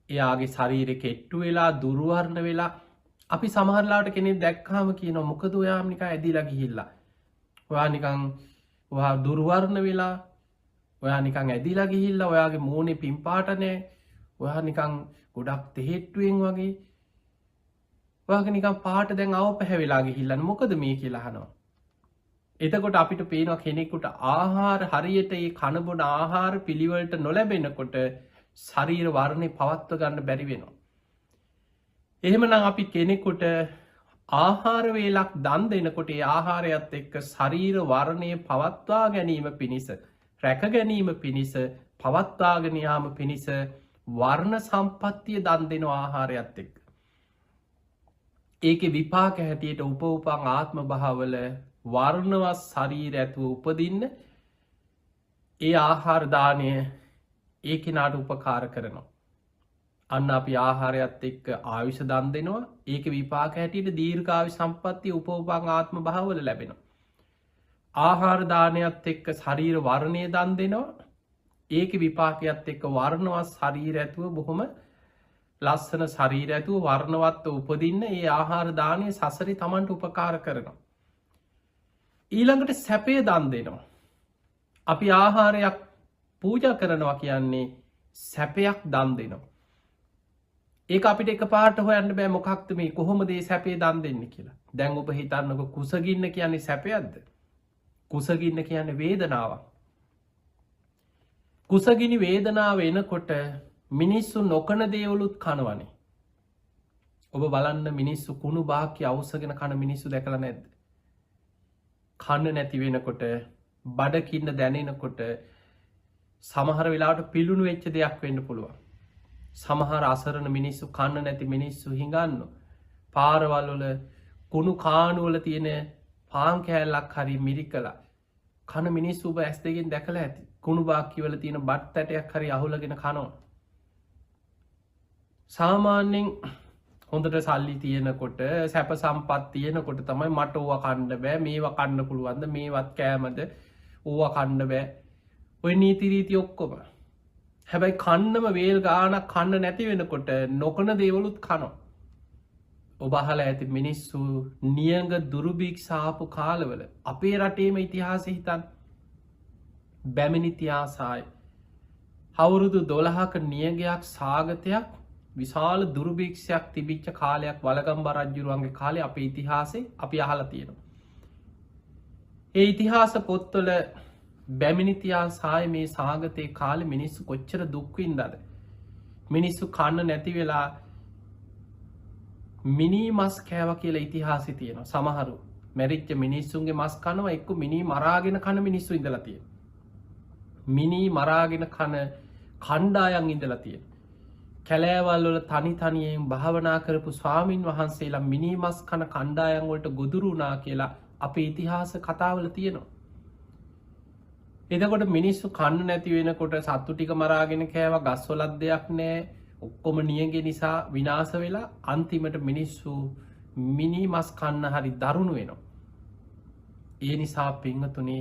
Speaker 1: එයාගේ ශරීරෙ කෙට්ටු වෙලා දුර්වර්ණ වෙලා අපි සමහරලාට කෙනෙක් දැක්කාම කියනවා මොකද ඔයාම නිකන් ඇදිලා ගිහිල්ලා. ඔයා නිකන් ඔයා දුර්වර්ණ වෙලා ඔයා නිකන් ඇදිලා ගිහිල්ලා ඔයාගේ මූණේ පිම්පාට නැහැ. ඔයා නිකන් ගොඩක් තෙහෙට්ටුවෙන් වගේ ඔයාගේ නිකන් පාට දැන් ආව පැහැවිලා ගිහිල්ලා මොකද මේ කියලා අහනවා. එතකොට අපිට පේනවා කෙනෙකුට ආහාර හරියට ඒ කන බොන ආහාර පිළිවෙලට නොලැබෙනකොට ශරීර වර්ණය පවත්ව ගන්න බැරි වෙනවා. එහෙමනම් අපි කෙනෙකුට ආහාර වේලක් දන් දෙනකොට ඒ ආහාරයත් එක්ක ශරීර වර්ණය පවත්වා ගැනීම පිණිස රැක ගැනීම පිණිස පවත්වාගෙන යාම පිණිස වර්ණ සම්පත්තිය දන් දෙන ආහාරයත් එක්ක. ඒකේ විපාක හැටියට උපන් ආත්ම භාවවල වර්ණවත් ශරීර ඇතුව උපදින්න ඒ ආහාර දානය ඒ කෙනාට උපකාර කරනවා. අන්න අපි ආහාරයත් එක්ක ආයුෂ දන් දෙනවා. ඒක විපාක හැටියට දීර්ඝායු සම්පත්තිය උපන් ආත්ම භාවවල ලැබෙනවා. ආහාර දානයත් එක්ක ශරීර වර්ණය දන් දෙනවා. ඒක විපාකයත් එක්ක වර්ණවත් ශරීර ඇතුව බොහොම ලස්සන ශරීර ඇතුව වර්ණවත්ව උපදින්න ඒ ආහාර දානය සසරේ Tamanට උපකාර කරනවා. ඊළඟට සැපය දන් දෙනවා. අපි ආහාරයක් පූජා කරනවා කියන්නේ සැපයක් දන් දෙනවා. ඒක අපිට එකපාරට හොයන්න බෑ මොකක්ද මේ කොහොමද මේ සැපේ දන් දෙන්නේ කියලා. දැන් ඔබ හිතන්නකො කුසගින්න කියන්නේ සැපයක්ද? කුසගින්න කියන්නේ වේදනාවක්. කුසගිනි වේදනාව එනකොට මිනිස්සු නොකන දේවලුත් කනවනේ. ඔබ බලන්න මිනිස්සු කුණු බාක්‍ය අවුස්සගෙන කන මිනිස්සු දැකලා නැද්ද? කන්න නැති වෙනකොට බඩකින්න දැනෙනකොට සමහර වෙලාවට පිලුණු වෙච්ච දෙයක් වෙන්න පුළුවන්. සමහර අසරණ මිනිස්සු කන්න නැති මිනිස්සු හිඟන්න පාරවල් වල කුණු කාණු වල තියෙන පාන් කෑල්ලක් හරි මිරිකලා කන මිනිස්සු ඔබ ඇස් දෙකෙන් දැකලා ඇති. කුණු බාක්කි වල තියෙන බත් ඇටයක් හරි අහුලගෙන කනවා. සාමාන්‍යයෙන් හොඳට සල්ලි තියෙනකොට සැප සම්පත් තියෙනකොට තමයි මට ඕවා කන්න බෑ මේවා කන්න පුළුවන්ද මේවත් කෑමද ඕවා කන්න බෑ ඔය නීති රීති ඔක්කොම. හැබැයි කන්නම වේල් ගානක් කන්න නැති වෙනකොට නොකන දේවලුත් කනවා. ඔබ අහලා ඇති මිනිස්සු නියඟ දුර්භික්ෂාපු කාලවල අපේ රටේම ඉතිහාසය හිතන්න. බැමිණි ඉතිහාසය අවුරුදු 12ක නියඟයක් සාගතයක් විශාල දුර්භික්ෂයක් තිබිච්ච කාලයක් වලගම්බා රජුරුවන්ගේ කාලේ අපේ ඉතිහාසයේ අපි අහලා තියෙනවා. ඒ ඉතිහාස පොත්වල බැමිණි ඉතිහාසය මේ සාගතේ කාලේ මිනිස්සු කොච්චර දුක් විඳලාද? මිනිස්සු කන්න නැති වෙලා මිනි මස් කෑවා කියලා ඉතිහාසෙ තියෙනවා. සමහරු මැරිච්ච මිනිස්සුන්ගේ මස් කනවා එක්ක මිනි මරාගෙන කන මිනිස්සු ඉඳලා තියෙනවා. මිනි මරාගෙන කන කණ්ඩායම් ඉඳලා තියෙනවා. කැලෑවල් වල තනි තනියෙන් භාවනා කරපු ස්වාමින් වහන්සේලා මිනි මස් කන කණ්ඩායම් වලට ගොදුරු වුණා කියලා අපේ ඉතිහාස කතාවල තියෙනවා. එතකොට මිනිස්සු කන්න නැති වෙනකොට සත්තු ටික මරාගෙන කෑවා ගස්වලත් දෙයක් නැහැ. ඔක්කොම නියගේ නිසා විනාශ වෙලා අන්තිමට මිනිස්සු මිනි මස් කන්න හරි දරුණු වෙනවා. ඒ නිසා පින්වතුනි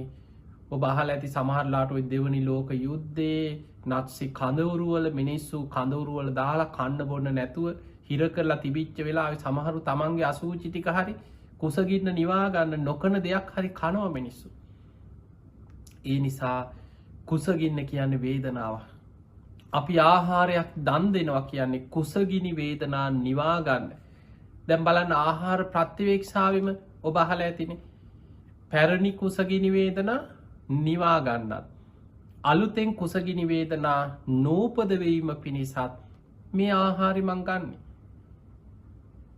Speaker 1: ඔබ අහලා ඇති සමහරලාට ওই දෙවනි ලෝක යුද්ධයේ නත්සි කඳවුරුවල මිනිස්සු කඳවුරුවල දාලා කන්න බොන්න නැතුව හිර කරලා තිබිච්ච වෙලාවේ සමහරු තමන්ගේ අසූචි ටික හරි කුසගින්න නිවා ගන්න නොකන දෙයක් හරි කනවා මිනිස්සු. ඒ නිසා කුසගින්න කියන්නේ වේදනාව. අපි ආහාරයක් දන් දෙනවා කියන්නේ කුසගිනි වේදනා නිවාගන්න. දැන් බලන්න ආහාර ප්‍රත්‍යවේක්ෂාවම ඔබ අහලා ඇතිනේ. පැරණි කුසගිනි වේදනා නිවාගන්නත්. අලුතෙන් කුසගිනි වේදනා නූපදවීම පිණිසත් මේ ආහාරි මං ගන්නේ.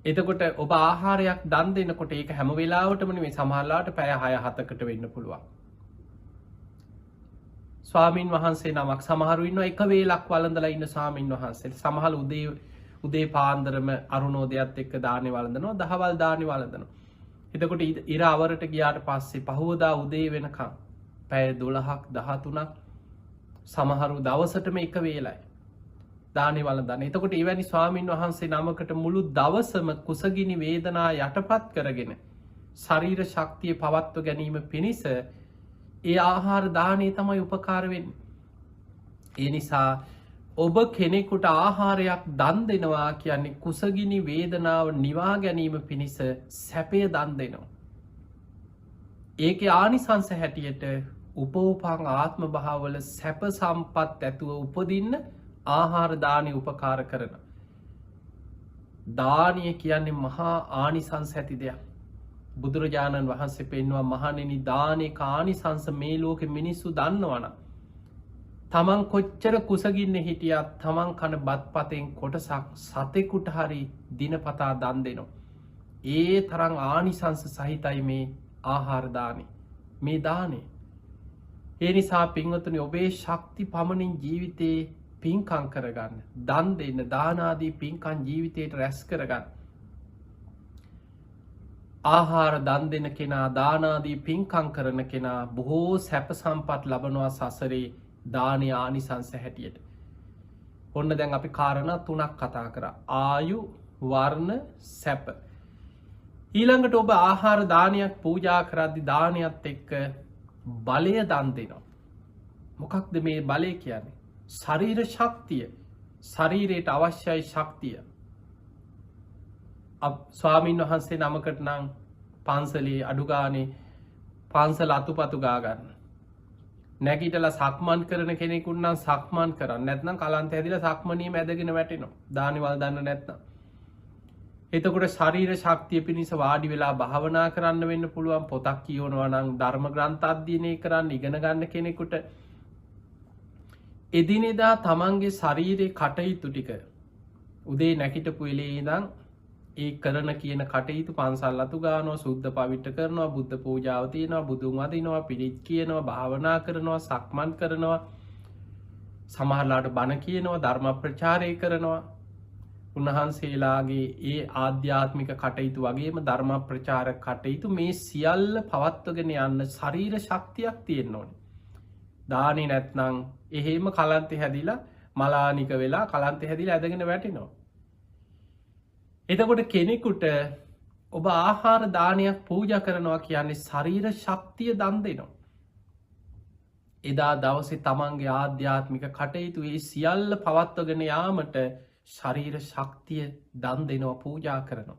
Speaker 1: එතකොට ඔබ ආහාරයක් දන් දෙනකොට ඒක හැම වෙලාවටම නෙමෙයි සමහරලාට පැය 6-7කට වෙන්න පුළුවන්. ස්වාමින් වහන්සේ නමක් සමහරු ඉන්නවා එක වේලක් වළඳලා ඉන්න ස්වාමින් වහන්සේ. සමහර උදේ පාන්දරම අරුණෝදයත් එක්ක දානේ වළඳනවා, දහවල් දානේ වළඳනවා. එතකොට ඉර අවරට ගියාට පස්සේ පහවදා උදේ වෙනකම් පැය 12ක් 13ක් සමහරු දවසටම එක වේලයි දානේ වළඳන. එතකොට එවැනි ස්වාමින් වහන්සේ නමකට මුළු දවසම කුසගිනි වේදනා යටපත් කරගෙන ශරීර ශක්තිය පවත්ව ගැනීම පිණිස ඒ ආහාර දානේ තමයි උපකාර වෙන්නේ. ඒ නිසා ඔබ කෙනෙකුට ආහාරයක් දන් දෙනවා කියන්නේ කුසගිනි වේදනාව නිවා ගැනීම පිණිස සැපය දන් දෙනවා. ඒකේ ආනිසංස හැටියට උපෝපං ආත්ම භාවවල සැප සම්පත් ඇතුව උපදින්න ආහාර දානය උපකාර කරන. දානය කියන්නේ මහා ආනිසංස ඇති දෙයක්. බුදුරජාණන් වහන්සේ පෙන්වා මහණෙනි දානයක ආනිසංස මේ ලෝකෙ මිනිස්සු දන්නවනම් තමන් කොච්චර කුසගින්න හිටියත් තමන් කන බත්පතෙන් කොටසක් සතෙකුට හරි දිනපතා දන් දෙනවා. ඒ තරම් ආනිසංස සහිතයි මේ ආහාර දානේ. මේ දානේ. ඒ නිසා පින්වතුනි ඔබේ ශක්ති පමණින් ජීවිතේ පින්කම් කරගන්න. දන් දෙන්න, දාන ආදී පින්කම් ජීවිතේට රැස් කරගන්න. ආහාර දන් දෙන කෙනා, දාන ආදී පින්කම් කරන කෙනා බොහෝ සැප සම්පත් ලබනවා සසරේ දානීය ආනිසංස හැටියට. ඔන්න දැන් අපි කාරණා 3ක් කතා කරා. ආයු, වර්ණ, සැප. ඊළඟට ඔබ ආහාර දානයක් පූජා කරද්දී දානයත් එක්ක බලය දන් දෙනවා. මොකක්ද මේ බලය කියන්නේ? ශරීර ශක්තිය. ශරීරයට අවශ්‍යයි ශක්තිය. ස්වාමීන් වහන්සේ නමකට නම් පන්සලේ අඩුගානේ පන්සල අතුපතු ගා ගන්න. නැගිටලා සක්මන් කරන කෙනෙකුට නම් සක්මන් කරන්න. නැත්නම් කලන්ත හැදිලා සක්මනියම ඇදගෙන වැටෙනවා. දානිවල් දන්න නැත්නම්. එතකොට ශරීර ශක්තිය පිණිස වාඩි වෙලා භාවනා කරන්න වෙන්න පුළුවන්. පොතක් කියවනවා නම් ධර්ම ග්‍රන්ථ අධ්‍යයනය කරන්න ඉගෙන ගන්න කෙනෙකුට එදිනෙදා තමන්ගේ ශරීරයේ කටයුතු ටික උදේ නැගිටපු වෙලේ ඉඳන් ඒ කරන කියන කටයුතු පන්සල් අතු ගානවා, සුද්ධ පවිත්‍ර කරනවා, බුද්ධ පූජාව තියෙනවා, බුදුන් වදිනවා, පිරිත් කියනවා, භාවනා කරනවා, සක්මන් කරනවා, සමහරලාට බණ කියනවා, ධර්ම ප්‍රචාරය කරනවා. උන්වහන්සේලාගේ ඒ ආධ්‍යාත්මික කටයුතු වගේම ධර්ම ප්‍රචාර කටයුතු මේ සියල්ල පවත්වගෙන යන්න ශරීර ශක්තියක් තියෙන්න ඕනේ. දානේ නැත්නම් එහෙම කලන්තෙ හැදිලා මලානික වෙලා කලන්තෙ හැදිලා ඇදගෙන වැටෙනවා. එතකොට කෙනෙකුට ඔබ ආහාර දානයක් පූජා කරනවා කියන්නේ ශරීර ශක්තිය දන් දෙනවා. එදා දවසේ තමන්ගේ ආධ්‍යාත්මික කටයුතු ඒ සියල්ල පවත්වගෙන යාමට ශරීර ශක්තිය දන් දෙනවා, පූජා කරනවා.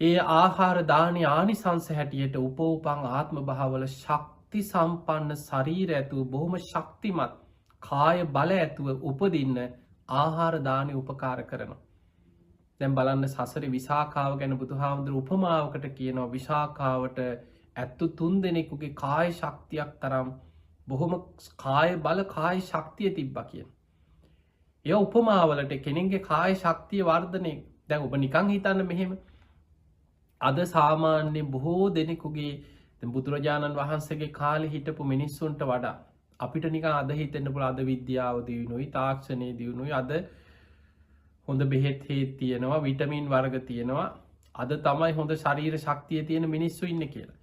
Speaker 1: ඒ ආහාර දානයේ ආනිසංස හැටියට උපෝපං ආත්ම භාවවල ශක්ති සම්පන්න ශරීර ඇතුව බොහොම ශක්තිමත් කාය බල ඇතුව උපදින්න ආහාර දානය උපකාර කරනවා. දැන් බලන්න සසරේ විසාකාව ගැන බුදුහාමුදුරු උපමාවකට කියනවා. විසාකාවට ඇත්තු 3 දෙනෙකුගේ කාය ශක්තියක් තරම් බොහොම කාය බල කාය ශක්තිය තිබ්බා කියන. ඒ උපමාවලට කෙනෙක්ගේ කාය ශක්තිය වර්ධනය. දැන් ඔබ නිකන් හිතන්න මෙහෙම. අද සාමාන්‍ය බොහෝ දෙනෙකුගේ බුදුරජාණන් වහන්සේගේ කාලේ හිටපු මිනිස්සුන්ට වඩා අපිට නිකන් අද හිතෙන්න පුළුවන් අද විද්‍යාව දියුණුයි, තාක්ෂණයේ දියුණුයි, අද හොඳ බෙහෙත් හේත් තියෙනවා, විටමින් වර්ග තියෙනවා, අද තමයි හොඳ ශරීර ශක්තිය තියෙන මිනිස්සු ඉන්නේ කියලා.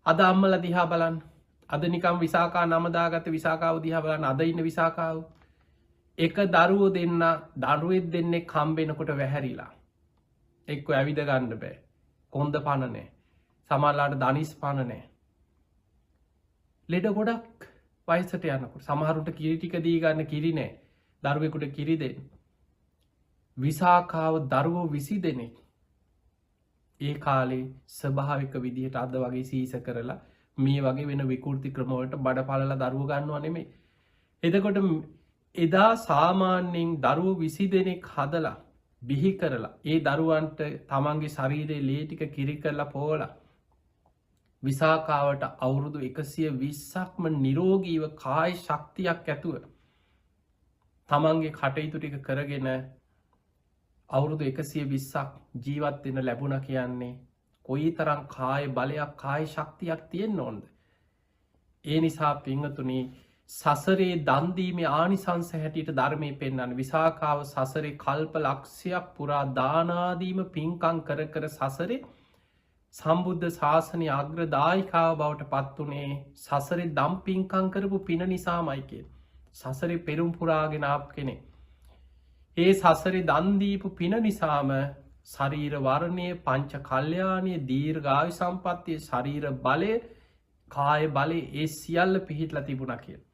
Speaker 1: අද අම්මලා දිහා බලන්න. අද නිකන් විසාකා නම දාගත්ත විසාකාව දිහා බලන්න. අද ඉන්න විසාකාව එක දරුවෝ දරුවෙක් දෙන්නෙක් හම්බෙනකොට වැහැරිලා. එක්ක ඇවිද ගන්න බෑ. කොන්ද පන නැහැ. සමහරලාට දනිස් පන නැහැ. ලෙඩ ගොඩක් වයසට යනකොට සමහරුන්ට කිරි ටික දී ගන්න කිරි නැහැ. දරුවෙකුට කිරි දෙන්න. විසාකාව දරුවෝ 20 දෙනෙක් ඒ කාලේ ස්වභාවික විදිහට අද වගේ සීස කරලා මේ වගේ වෙන විකෘති ක්‍රමවලට බඩ පලලා දරුව ගන්නවා නෙමේ. එතකොට එදා සාමාන්‍යයෙන් දරුව 20 දෙනෙක් හදලා බිහි කරලා ඒ දරුවන්ට තමන්ගේ ශරීරයේ ලේ ටික කිරි කරලා පෝලා විසාකාවට අවුරුදු 120ක්ම නිරෝගීව කාය ශක්තියක් ඇතුව තමන්ගේ කටයුතු ටික කරගෙන අවුරුදු 120ක් ජීවත් වෙන්න ලැබුණා කියන්නේ කොයිතරම් කාය බලයක් කාය ශක්තියක් තියෙන්න ඕනද? ඒ නිසා පින්වතුනි සසරේ දන් දීමේ ආනිසංස හැටියට ධර්මයේ පෙන්වන්නේ විසාකාව සසරේ කල්ප ලක්ෂයක් පුරා දාන ආදීම පින්කම් කර කර සසරේ සම්බුද්ධ ශාසනය අග්‍රදායිකාව බවට පත් වුණේ සසරේ දම් පින්කම් කරපු පින නිසාමයි කියන. සසරේ පෙරම් පුරාගෙන ආපු කෙනෙක්. ඒ සසරේ දන් දීපු පින නිසාම ශරීර වර්ණය, පංච කල්යාණය, දීර්ඝායු සම්පන්නිය, ශරීර බලය, කාය බලය ඒ සියල්ල පිහිටලා තිබුණා කියලා.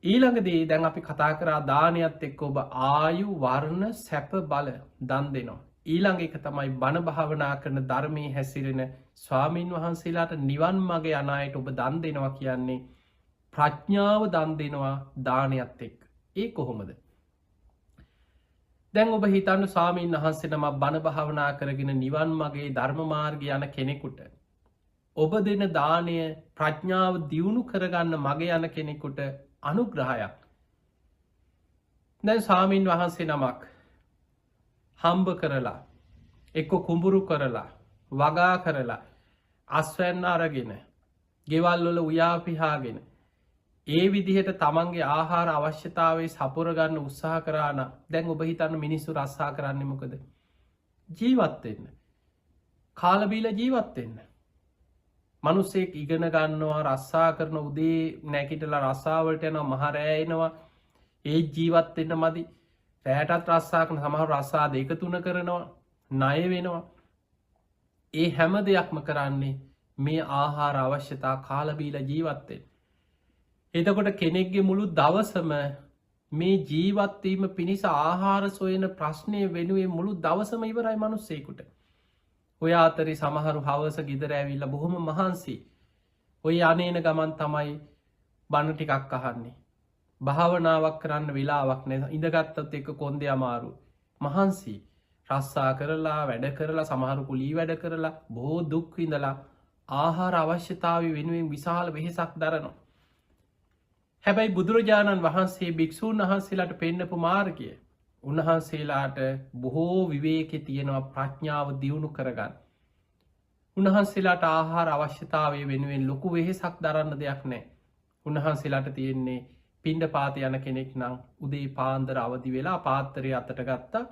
Speaker 1: ඊළඟදී දැන් අපි කතා කරා දානයත් එක්ක ඔබ ආයු, වර්ණ, සැප, බල දන් දෙනවා. ඊළඟ එක තමයි බණ භාවනා කරන ධර්මයේ හැසිරෙන ස්වාමීන් වහන්සේලාට නිවන් මඟ යන අයට ඔබ දන් දෙනවා කියන්නේ ප්‍රඥාව දන් දෙනවා දානයත් එක්ක. ඒ කොහොමද? දැන් ඔබ හිතන්න ස්වාමීන් වහන්සේ නමක් බණ භාවනා කරගෙන නිවන් මගේ ධර්ම මාර්ගය යන කෙනෙකුට ඔබ දෙන දානය ප්‍රඥාව දියුණු කරගන්න මගේ යන කෙනෙකුට අනුග්‍රහයක්. දැන් ස්වාමීන් වහන්සේ නමක් හම්බ කරලා එක්ක කුඹුරු කරලා වගා කරලා අස්වැන්න අරගෙන ගෙවල් වල උයා පිහාගෙන ඒ විදිහට තමන්ගේ ආහාර අවශ්‍යතාවේ සපුර ගන්න උත්සාහ කරා නම් දැන් ඔබ හිතන්න මිනිස්සු රස්සා කරන්නේ මොකද? ජීවත් වෙන්න. කාලා බීලා ජීවත් වෙන්න. මිනිස්සෙක් ඉගෙන ගන්නවා රස්සා කරන උදේ නැගිටලා රස්සා වලට යනවා මහ රෑ එනවා ඒ ජීවත් වෙන්න මදි. රැටත් රස්සා කරන සමහර රස්සා 2-3 කරනවා ණය වෙනවා. ඒ හැම දෙයක්ම කරන්නේ මේ ආහාර අවශ්‍යතා කාලා බීලා ජීවත් වෙන්න. එතකොට කෙනෙක්ගේ මුළු දවසම මේ ජීවත් වීම පිණිස ආහාර සොයන ප්‍රශ්නය වෙනුවෙන් මුළු දවසම ඉවරයි මිනිස්සෙකුට. ඔය අතරේ සමහරු හවස ගෙදර ඇවිල්ලා බොහොම මහන්සි. ඔය අනේන ගමන් තමයි බණ ටිකක් අහන්නේ. භාවනාවක් කරන්න වෙලාවක් නැහැ. ඉඳගත්තත් එක්ක කොන්දේ අමාරු. මහන්සි. රස්සා කරලා වැඩ කරලා සමහරු කුලී වැඩ කරලා බොහෝ දුක් විඳලා ආහාර අවශ්‍යතාවය වෙනුවෙන් විශාල වෙහෙසක් දරනවා. හැබැයි බුදුරජාණන් වහන්සේ භික්ෂූන් වහන්සේලාට පෙන්නපු මාර්ගය උන්වහන්සේලාට බොහෝ විවේකේ තියෙනවා ප්‍රඥාව දියුණු කරගන්න. උන්වහන්සේලාට ආහාර අවශ්‍යතාවය වෙනුවෙන් ලොකු වෙහෙසක් දරන්න දෙයක් නැහැ. උන්වහන්සේලාට තියෙන්නේ පිණ්ඩපාත යන කෙනෙක් නම් උදේ පාන්දර අවදි වෙලා පාත්‍රය අතට ගත්තා.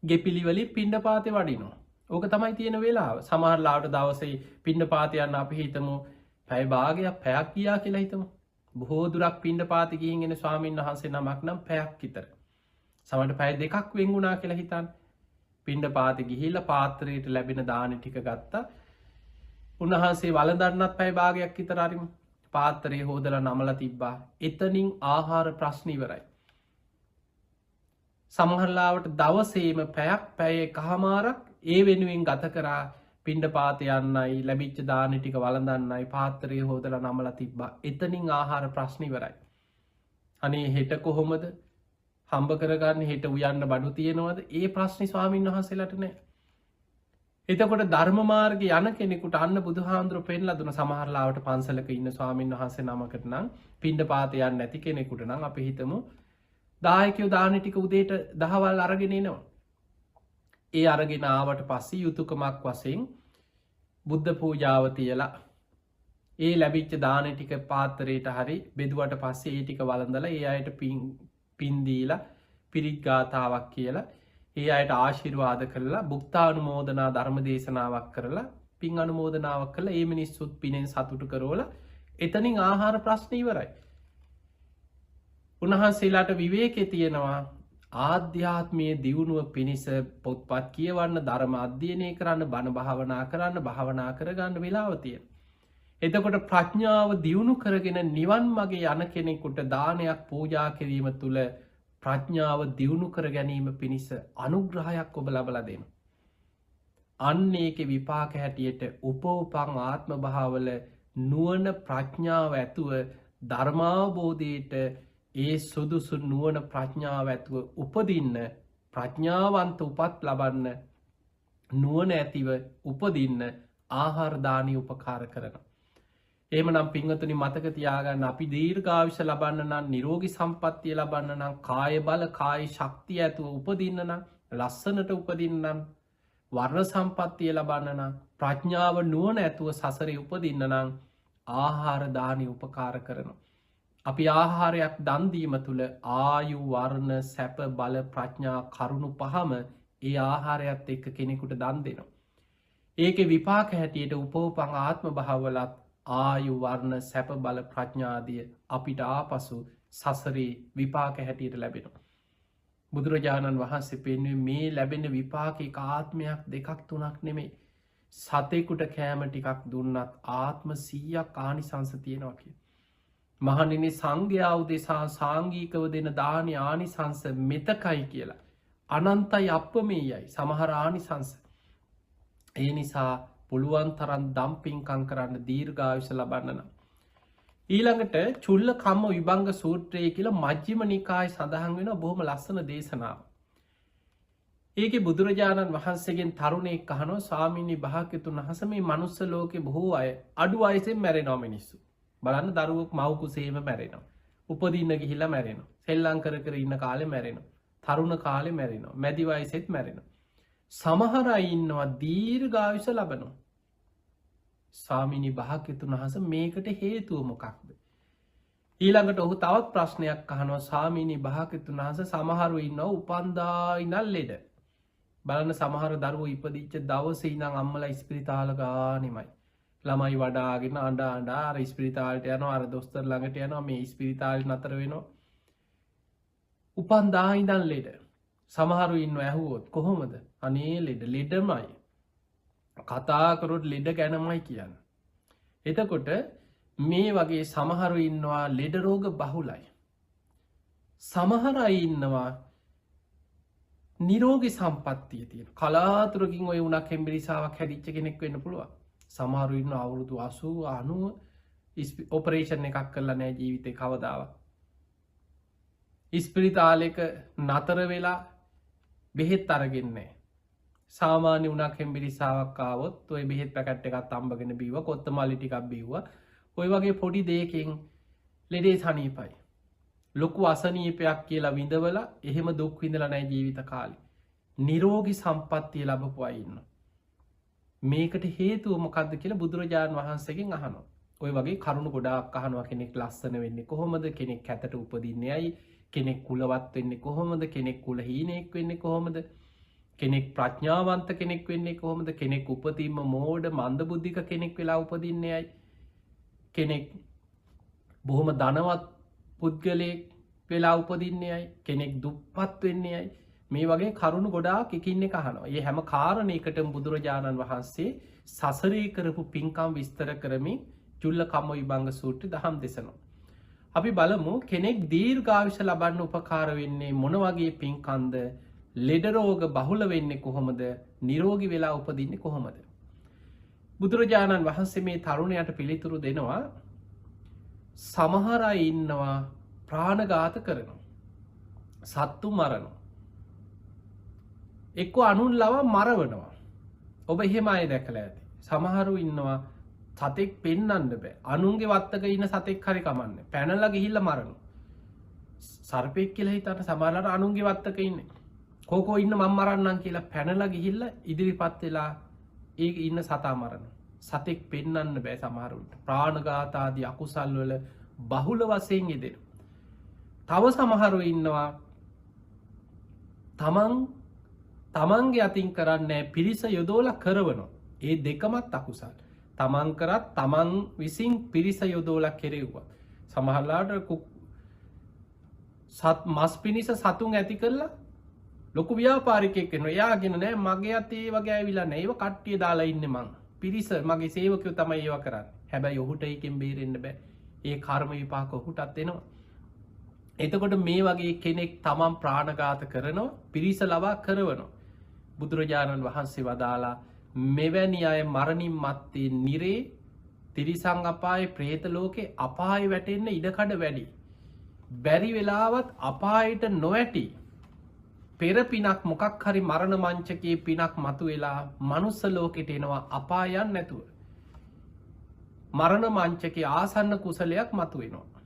Speaker 1: ගෙපිලි වලින් පිණ්ඩපාතේ වඩිනවා. ඕක තමයි තියෙන වෙලාව. සමහර ලාවට දවසේ පිණ්ඩපාත යන්න අපි හිතමු පැය භාගයක් පැයක් ගියා කියලා හිතමු. බොහෝ දුරක් පිණ්ඩපාතේ ගිහින් එන ස්වාමීන් වහන්සේ නමක් නම් පැයක් විතර. සමහරට පැය 2ක් වෙන් වුණා කියලා හිතන්න. පිණ්ඩපාතේ ගිහිල්ලා පාත්‍රයට ලැබෙන දාන ටික ගත්තා. උන්වහන්සේ වළඳන්නත් පැය භාගයක් විතර අරිමු. පාත්‍රය හොදලා නමලා තිබ්බා. එතනින් ආහාර ප්‍රශ්න ඉවරයි. සමහර ලාවට දවසේම පැයක් පැය එකමාරක් ඒ වෙනුවෙන් ගත කරා පිණ්ඩපාත යන්නයි ලැබිච්ච දාන ටික වළඳන්නයි පාත්‍රය හොදලා නමලා තිබ්බා. එතනින් ආහාර ප්‍රශ්න ඉවරයි. අනේ හෙට කොහොමද හම්බ කරගන්නේ? හෙට උයන්න බඩු තියෙනවද? ඒ ප්‍රශ්නේ ස්වාමීන් වහන්සේලාට නැහැ. එතකොට ධර්ම මාර්ගේ යන කෙනෙකුට අන්න බුදුහාඳුර පෙන්ලා දුන සමහර ලාවට පන්සලක ඉන්න ස්වාමීන් වහන්සේ නමකට නම් පිණ්ඩපාත යන්නේ නැති කෙනෙකුට නම් අපි හිතමු දායකයෝ දාන ටික උදේට දහවල් අරගෙන එනවා. ඒ අරගෙන ආවට පස්සේ යුතුයකමක් වශයෙන් බුද්ධ පූජාව තියලා ඒ ලැබිච්ච දාන ටික පාත්‍රයට හරි බෙදුවට පස්සේ ඒ ටික වළඳලා ඒ අයට පින් දීලා පිරිත් ගාතාවක් කියලා ඒ අයට ආශිර්වාද කරලා භුක්තානුමෝදනා ධර්ම දේශනාවක් කරලා පින් අනුමෝදනාවක් කරලා ඒ මිනිස්සුත් පිනෙන් සතුටු කරවලා එතනින් ආහාර ප්‍රශ්න ඉවරයි. උන්වහන්සේලාට විවේකේ තියෙනවා ආධ්‍යාත්මීය දියුණුව පිණිස පොත්පත් කියවන්න, ධර්ම අධ්‍යයනය කරන්න, බණ භාවනා කරගන්න වෙලාව තියෙනවා. එතකොට ප්‍රඥාව දියුණු කරගෙන නිවන් මගේ යන කෙනෙකුට දානයක් පූජා කිරීම තුළ ප්‍රඥාව දියුණු කර ගැනීම පිණිස අනුග්‍රහයක් ඔබ ලබලා දෙනවා. අන්න ඒකේ විපාක හැටියට උපෝපං ආත්ම භාවල නුවණ ප්‍රඥාව ඇතුව ධර්මාවබෝධයට ඒ සුදුසු නුවණ ප්‍රඥාව ඇතුව උපදින්න ප්‍රඥාවන්ත උපත් ලබන්න නුවණ ඇතිව උපදින්න ආහාරදානී උපකාර කරනවා. එහෙමනම් පින්වතුනි මතක තියාගන්න අපි දීර්ඝායුෂ ලබන්න නම් නිරෝගී සම්පන්නිය ලබන්න නම් කාය බල කාය ශක්තිය ඇතුව උපදින්න නම් ලස්සනට උපදින්න නම් වර්ණ සම්පන්නිය ලබන්න නම් ප්‍රඥාව නුවණ ඇතුව සසරේ උපදින්න නම් ආහාර දානි උපකාර කරනවා. අපි ආහාරයක් දන් දීම තුළ ආයු වර්ණ සැප බල ප්‍රඥා කරුණු පහම ඒ ආහාරයත් එක්ක කෙනෙකුට දන් දෙනවා. ඒකේ විපාක හැටියට උපෝපං ආත්ම භාවවලත් ආයු වර්ණ සැප බල ප්‍රඥාදිය අපිට ආපසු සසරේ විපාක හැටියට ලැබෙනවා. බුදුරජාණන් වහන්සේ පෙන්වුවේ මේ ලැබෙන විපාක එක ආත්මයක් දෙකක් තුනක් නෙමෙයි. සතෙකුට කෑම ටිකක් දුන්නත් ආත්ම 100ක් ආනිසංස තියෙනවා කිය. මහණෙනි සංඝයා උදෙසා සාංගිකව දෙන දානි ආනිසංස මෙතකයි කියලා. අනන්තයි අප්‍රමේයයි සමහර ආනිසංස. ඒ නිසා පුළුවන් තරම් දම් පින්කම් කරන්න දීර්ඝායුෂ ලබන්න නම්. ඊළඟට චුල්ල කම්ම විභංග සූත්‍රය කියලා මජ්ක්‍ධිම නිකායේ සඳහන් වෙන බොහොම ලස්සන දේශනාව. ඒකේ බුදුරජාණන් වහන්සේගෙන් තරුණයෙක් අහනවා ස්වාමීනි භාග්‍යතුන් වහන්සේ මේ මනුස්ස ලෝකේ බොහෝ අය අඩු වයසෙන් මැරෙනවා මිනිස්සු. බලන්න දරුවෙක් මව් කුසේම මැරෙනවා. උපදින්න ගිහිල්ලා මැරෙනවා. සෙල්ලම් කර කර ඉන්න කාලේ මැරෙනවා. තරුණ කාලේ මැරෙනවා. මැදි වයසෙත් මැරෙනවා. සමහර අය ඉන්නවා දීර්ඝායුෂ ලබනවා. ස්වාමීනි භාග්‍යතුන් වහන්සේ මේකට හේතුව මොකක්ද? ඊළඟට ඔහු තවත් ප්‍රශ්නයක් අහනවා ස්වාමීනි භාග්‍යතුන් වහන්සේ සමහරව ඉන්නවා උපන්දා ඉඳන් ලෙඩ. බලන්න සමහර දරුවෝ ඉපදිච්ච දවසේ ඉඳන් අම්මලා ඉස්පිරිතාල ගානෙමයි. ළමයි වඩාගෙන අඬ අඬ අර ඉස්පිරිතාලට යනවා අර දොස්තර ළඟට යනවා මේ ඉස්පිරිතාලේ නතර වෙනවා. උපන්දා ඉඳන් ලෙඩ. සමහරු ඉන්නවා ඇහුවොත් කොහොමද? අනේ ලෙඩමයි. කතා කරොත් ලෙඩ ගැනමයි කියන්නේ. එතකොට මේ වගේ සමහරු ඉන්නවා ලෙඩ රෝග බහුලයි. සමහර අය ඉන්නවා නිරෝගී සම්පන්නිය තියෙන. කලාතුරකින් ඔය උණක් හෙම්බිරිසාවක් හැදිච්ච කෙනෙක් වෙන්න පුළුවන්. සමහරු ඉන්නවා අවුරුදු 80 90 ඔපරේෂන් එකක් කරලා නැහැ ජීවිතේ කවදාවත්. ඉස්පිරිතාලෙක නතර වෙලා බෙහෙත් අරගෙන නැහැ. සාමාන්‍ය උණක් හෙම්බිරිසාවක් ආවොත් ඔය බෙහෙත් පැකට් එකක් අම්බගෙන බීව කොත්තමල්ලි ටිකක් බීව්වා. ඔය වගේ පොඩි දෙයකින් ලෙඩේ සනීපයි. ලොකු අසනීපයක් කියලා විඳවලා එහෙම දුක් විඳලා නැහැ ජීවිත කාලේ. නිරෝගී සම්පන්නිය ලැබපු අය ඉන්නවා. මේකට හේතුව මොකක්ද කියලා බුදුරජාණන් වහන්සේගෙන් අහනවා. ඔය වගේ කරුණු ගොඩාක් අහනවා. කෙනෙක් ලස්සන වෙන්නේ කොහොමද? කෙනෙක් කැතට උපදින්නේ ඇයි? කෙනෙක් කුලවත් වෙන්නේ කොහොමද? කෙනෙක් කුලහීනෙක් වෙන්නේ කොහොමද? කෙනෙක් ප්‍රඥාවන්ත කෙනෙක් වෙන්නේ කොහොමද? කෙනෙක් උපතින්ම මෝඩ මන්දබුද්ධික කෙනෙක් වෙලා උපදින්නේ ඇයි? කෙනෙක් බොහොම ධනවත් පුද්ගලයෙක් වෙලා උපදින්නේ ඇයි? කෙනෙක් දුප්පත් වෙන්නේ ඇයි? මේ වගේ කරුණු ගොඩාක් එකින් එක අහනවා. මේ හැම කාරණයකටම බුදුරජාණන් වහන්සේ සසරේ කරපු පින්කම් විස්තර කරමින් චුල්ල කම්ම විභංග සූත්‍රය දහම් දෙසනවා. අපි බලමු කෙනෙක් දීර්ඝායුෂ ලබන්න උපකාර වෙන්නේ මොන වගේ පින්කම්ද? ලෙඩ රෝග බහුල වෙන්නේ කොහොමද? නිරෝගී වෙලා උපදින්නේ කොහොමද? බුදුරජාණන් වහන්සේ මේ තරුණයට පිළිතුරු දෙනවා. සමහර අය ඉන්නවා ප්‍රාණඝාත කරනවා. සත්තු මරනවා. එක්ක අනුන් ලවා මරවනවා. ඔබ එහෙම අය දැකලා ඇති. සමහරු ඉන්නවා සතෙක් පෙන්නන්න බෑ. අනුන්ගේ වත්තක ඉන්න සතෙක් හරි කමන්නේ. පැනලා ගිහිල්ලා මරනවා. සර්පෙක් කියලා හිතන්න සමහරවල් අනුන්ගේ වත්තක ඉන්නේ. කෝකෝ ඉන්න මම මරන්නම් කියලා පැනලා ගිහිල්ලා ඉදිරිපත් වෙලා ඒ ඉන්න සතා මරනවා. සතෙක් පෙන්නන්න බෑ සමහරුන්ට. ප්‍රාණඝාත ආදී අකුසල් වල බහුල වශයෙන් යෙදෙන. තව සමහරු ඉන්නවා තමන්ගේ අතින් කරන්නේ පිරිස යොදවලා කරවනවා. ඒ දෙකමත් අකුසල්. තමන් කරත් තමන් විසින් පිරිස යොදවලා කෙරෙව්වා. සමහරලාට මස් පිණිස සතුන් ඇති කරලා ලොකු ව්‍යාපාරිකයෙක් වෙනවා. එයාගෙන නෑ මගේ අතේ වගේ ඇවිල්ලා නෑ. ඒව කට්ටිය දාලා ඉන්නේ මං. පිරිස මගේ සේවකයෝ තමයි ඒව කරන්නේ. හැබැයි ඔහුට ඒකෙන් බේරෙන්න බෑ. ඒ කර්ම විපාක ඔහුටත් එනවා. එතකොට මේ වගේ කෙනෙක් තමන් ප්‍රාණඝාත කරනවා, පිරිස ලවා කරවනවා. බුදුරජාණන් වහන්සේ වදාලා මෙවැනි අය මරණින් මත්තේ නිරේ තිරිසං අපාය ප්‍රේත ලෝකේ අපාය වැටෙන්න ඉඩකඩ වැඩි. බැරි වෙලාවත් අපායට නොවැටි පෙර පිනක් මොකක් හරි මරණ මංචකයේ පිනක් මතු වෙලා මනුස්ස ලෝකෙට එනවා අපායන් නැතුව. මරණ මංචකයේ ආසන්න කුසලයක් මතු වෙනවා.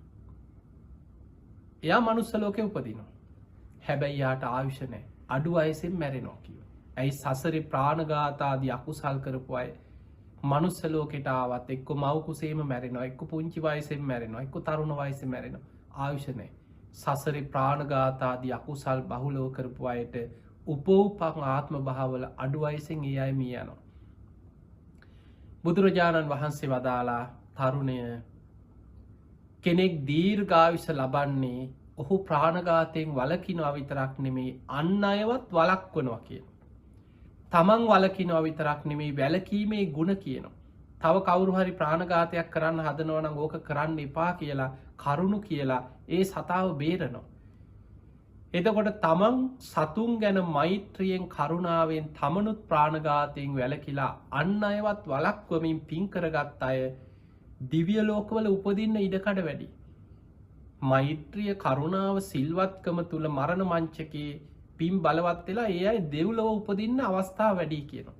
Speaker 1: එයා මනුස්ස ලෝකෙ උපදිනවා. හැබැයි යාට ආයුෂ නැහැ. අඩු වයසෙන් මැරෙනවා කියනවා. ඇයි සසරේ ප්‍රාණඝාත ආදී අකුසල් කරපු අය මනුස්ස ලෝකෙට ආවත් එක්ක මව් කුසේම මැරෙනවා, එක්ක පුංචි වයසෙන් මැරෙනවා, එක්ක තරුණ වයසෙන් මැරෙනවා. ආයුෂ නැහැ. සසරේ ප්‍රාණඝාත ආදී අකුසල් බහුලව කරපු අයට උපෝපං ආත්ම භාවවල අඩු වයසෙන් ඒ අය මිය යනවා. බුදුරජාණන් වහන්සේ වදාලා තරුණය කෙනෙක් දීර්ඝායුෂ ලබන්නේ ඔහු ප්‍රාණඝාතයෙන් වළකිනවා විතරක් නෙමෙයි අන් අයවත් වළක්වනවා කියනවා. තමන් වළකිනවා විතරක් නෙමෙයි වැළකීමේ ගුණ කියනවා. තව කවුරු හරි ප්‍රාණඝාතයක් කරන්න හදනවා නම් ඕක කරන්න එපා කියලා කරුණු කියලා ඒ සතාව බේරනවා. එතකොට තමන් සතුන් ගැන මෛත්‍රියෙන් කරුණාවෙන් තමනුත් ප්‍රාණඝාතයෙන් වැළකීලා අන් අයවත් වළක්වමින් පින් කරගත් අය දිව්‍ය ලෝකවල උපදින්න ඉඩකඩ වැඩි. මෛත්‍රිය කරුණාව සිල්වත්කම තුල මරණ මංචකේ පින් බලවත් වෙලා ඒ අය දෙව්ලොව උපදින්න අවස්ථා වැඩි කියනවා.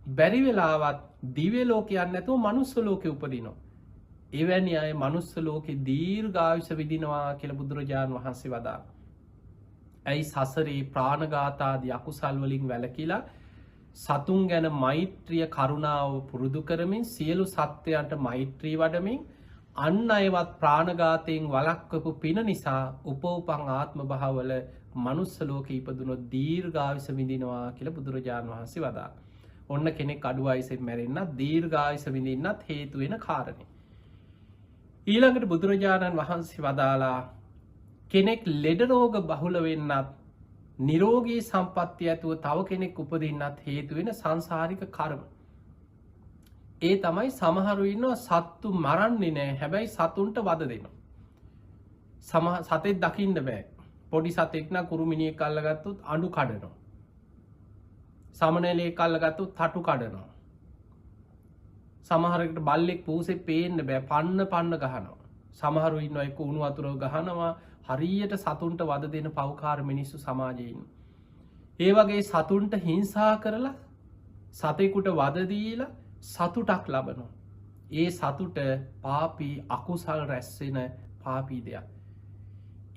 Speaker 1: බැරි වෙලාවත් දිව්‍ය ලෝකයක් නැතුව මනුස්ස ලෝකෙ උපදිනවා. එවැනි අය මනුස්ස ලෝකේ දීර්ඝායුෂ විඳිනවා කියලා බුදුරජාණන් වහන්සේ වදාළා. ඇයි සසරේ ප්‍රාණඝාත ආදී අකුසල් වලින් වැළකීලා සතුන් ගැන මෛත්‍රිය කරුණාව පුරුදු කරමින් සියලු සත්වයන්ට මෛත්‍රී වඩමින් අන් අයවත් ප්‍රාණඝාතයෙන් වළක්වපු පින නිසා උපෝපං ආත්ම භාවවල මනුස්ස ලෝකේ ඉපදුනොත් දීර්ඝායුෂ විඳිනවා කියලා බුදුරජාණන් වහන්සේ වදාළා. ඔන්න කෙනෙක් අඩු වයසෙන් මැරෙන්නත් දීර්ඝායුෂ විඳින්නත් හේතු වෙන කාරණේ. ඊළඟට බුදුරජාණන් වහන්සේ වදාලා කෙනෙක් ලෙඩ රෝග බහුල වෙන්නත් නිරෝගී සම්පත්තිය ඇතුව තව කෙනෙක් උපදින්නත් හේතු වෙන සංසාරික කර්ම. ඒ තමයි සමහරු ඉන්නවා සත්තු මරන්නේ නැහැ හැබැයි සතුන්ට වද දෙනවා. සතෙක් දකින්න බෑ. පොඩි සතෙක් නම් කුරුමිනියෙක් අල්ලගත්තොත් අඬු කඩනවා. සමනලයෙක් අල්ලගත්තොත් තටු කඩනවා. සමහරකට බල්ලෙක් පූසේ පේන්න බෑ පන්න ගහනවා. සමහරු ඉන්නවා එක්ක උණු වතුර ගහනවා. හරියට සතුන්ට වද දෙන පව්කාර මිනිස්සු සමාජයේ ඉන්නවා. ඒ වගේ සතුන්ට හිංසා කරලා සතෙකුට වද දීලා සතුටක් ලබනවා. ඒ සතුට පාපී අකුසල් රැස් වෙන පාපී දෙයක්.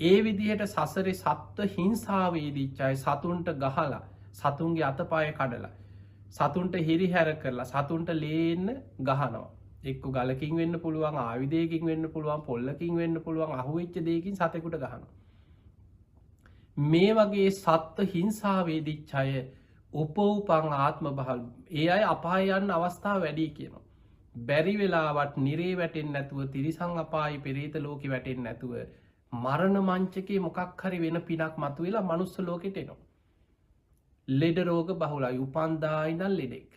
Speaker 1: ඒ විදිහට සසරේ සත්ව හිංසාවේදීච්ච අය සතුන්ට ගහලා සතුන්ගේ අතපය කඩලා සතුන්ට හිරිහැර කරලා සතුන්ට ලේන්න ගහනවා. එක්ක ගලකින් වෙන්න පුළුවන් ආයුධයකින් වෙන්න පුළුවන් පොල්ලකින් වෙන්න පුළුවන් අහුවෙච්ච දෙයකින් සතෙකුට ගහනවා. මේ වගේ සත්ව හිංසාවේදීච්ච අය උපෝපං ආත්ම භාව ඒ අය අපාය යන්න අවස්ථාව වැඩි කියනවා. බැරි වෙලාවත් නිරේ වැටෙන්නේ නැතුව තිරිසං අපායි පෙරේත ලෝකෙ වැටෙන්නේ නැතුව මරණ මංචකේ මොකක් හරි වෙන පිනක් මතුවෙලා මනුස්ස ලෝකෙට එනවා. ලෙඩ රෝග බහුලයි උපන්දා ඉඳන් ලෙඩෙක්.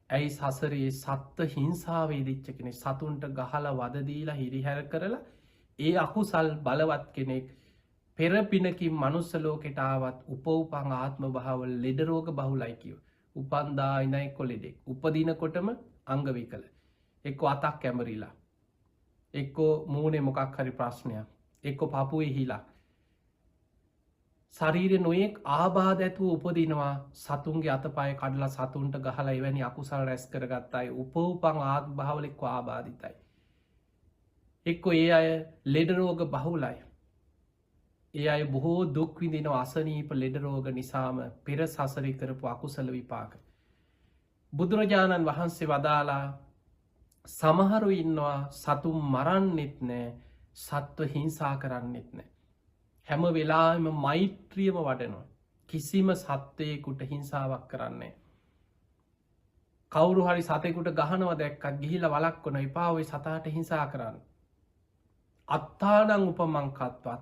Speaker 1: ඇයි සසරේ සත්ව හිංසාවේදීච්ච කෙනෙක් සතුන්ට ගහලා වද දීලා හිරිහැර කරලා ඒ අකුසල් බලවත් කෙනෙක් පෙර පිනකින් මනුස්ස ලෝකෙට ආවත් උපෝපං ආත්ම භාවවල ලෙඩ රෝග බහුලයි කියව. උපන්දා ඉඳන් එක්ක ලෙඩෙක්. උපදිනකොටම අංග විකල. එක්ක අතක් කැමරිලා. එක්ක මූණේ මොකක් හරි ප්‍රශ්නයක්. එක්ක පපුවේ හිලා. ශරීරේ නොයෙක් ආබාධ ඇතුව උපදිනවා සතුන්ගේ අතපය කඩලා සතුන්ට ගහලා එවැනි අකුසල රැස් කරගත්ත අය උපෝපං ආත්ම භාවවල එක්ක ආබාධිතයි. එක්ක ඒ අය ලෙඩ රෝග බහුලයි. ඒ අය බොහෝ දුක් විඳිනවා අසනීප ලෙඩ රෝග නිසාම පෙර සසරේ කරපු අකුසල විපාක. බුදුරජාණන් වහන්සේ වදාලා සමහරු ඉන්නවා සතුන් මරන්නෙත් නෑ සත්ව හිංසා කරන්නෙත් නෑ. හැම වෙලාවෙම මෛත්‍රියම වඩනවා. කිසිම සත්වයෙකුට හිංසාවක් කරන්නේ. කවුරු හරි සතෙකුට ගහනවා දැක්කත් ගිහිල්ලා වළක්වනවා එපා ඔය සතාට හිංසා කරන්න. අත්තානං උපමංකත්වා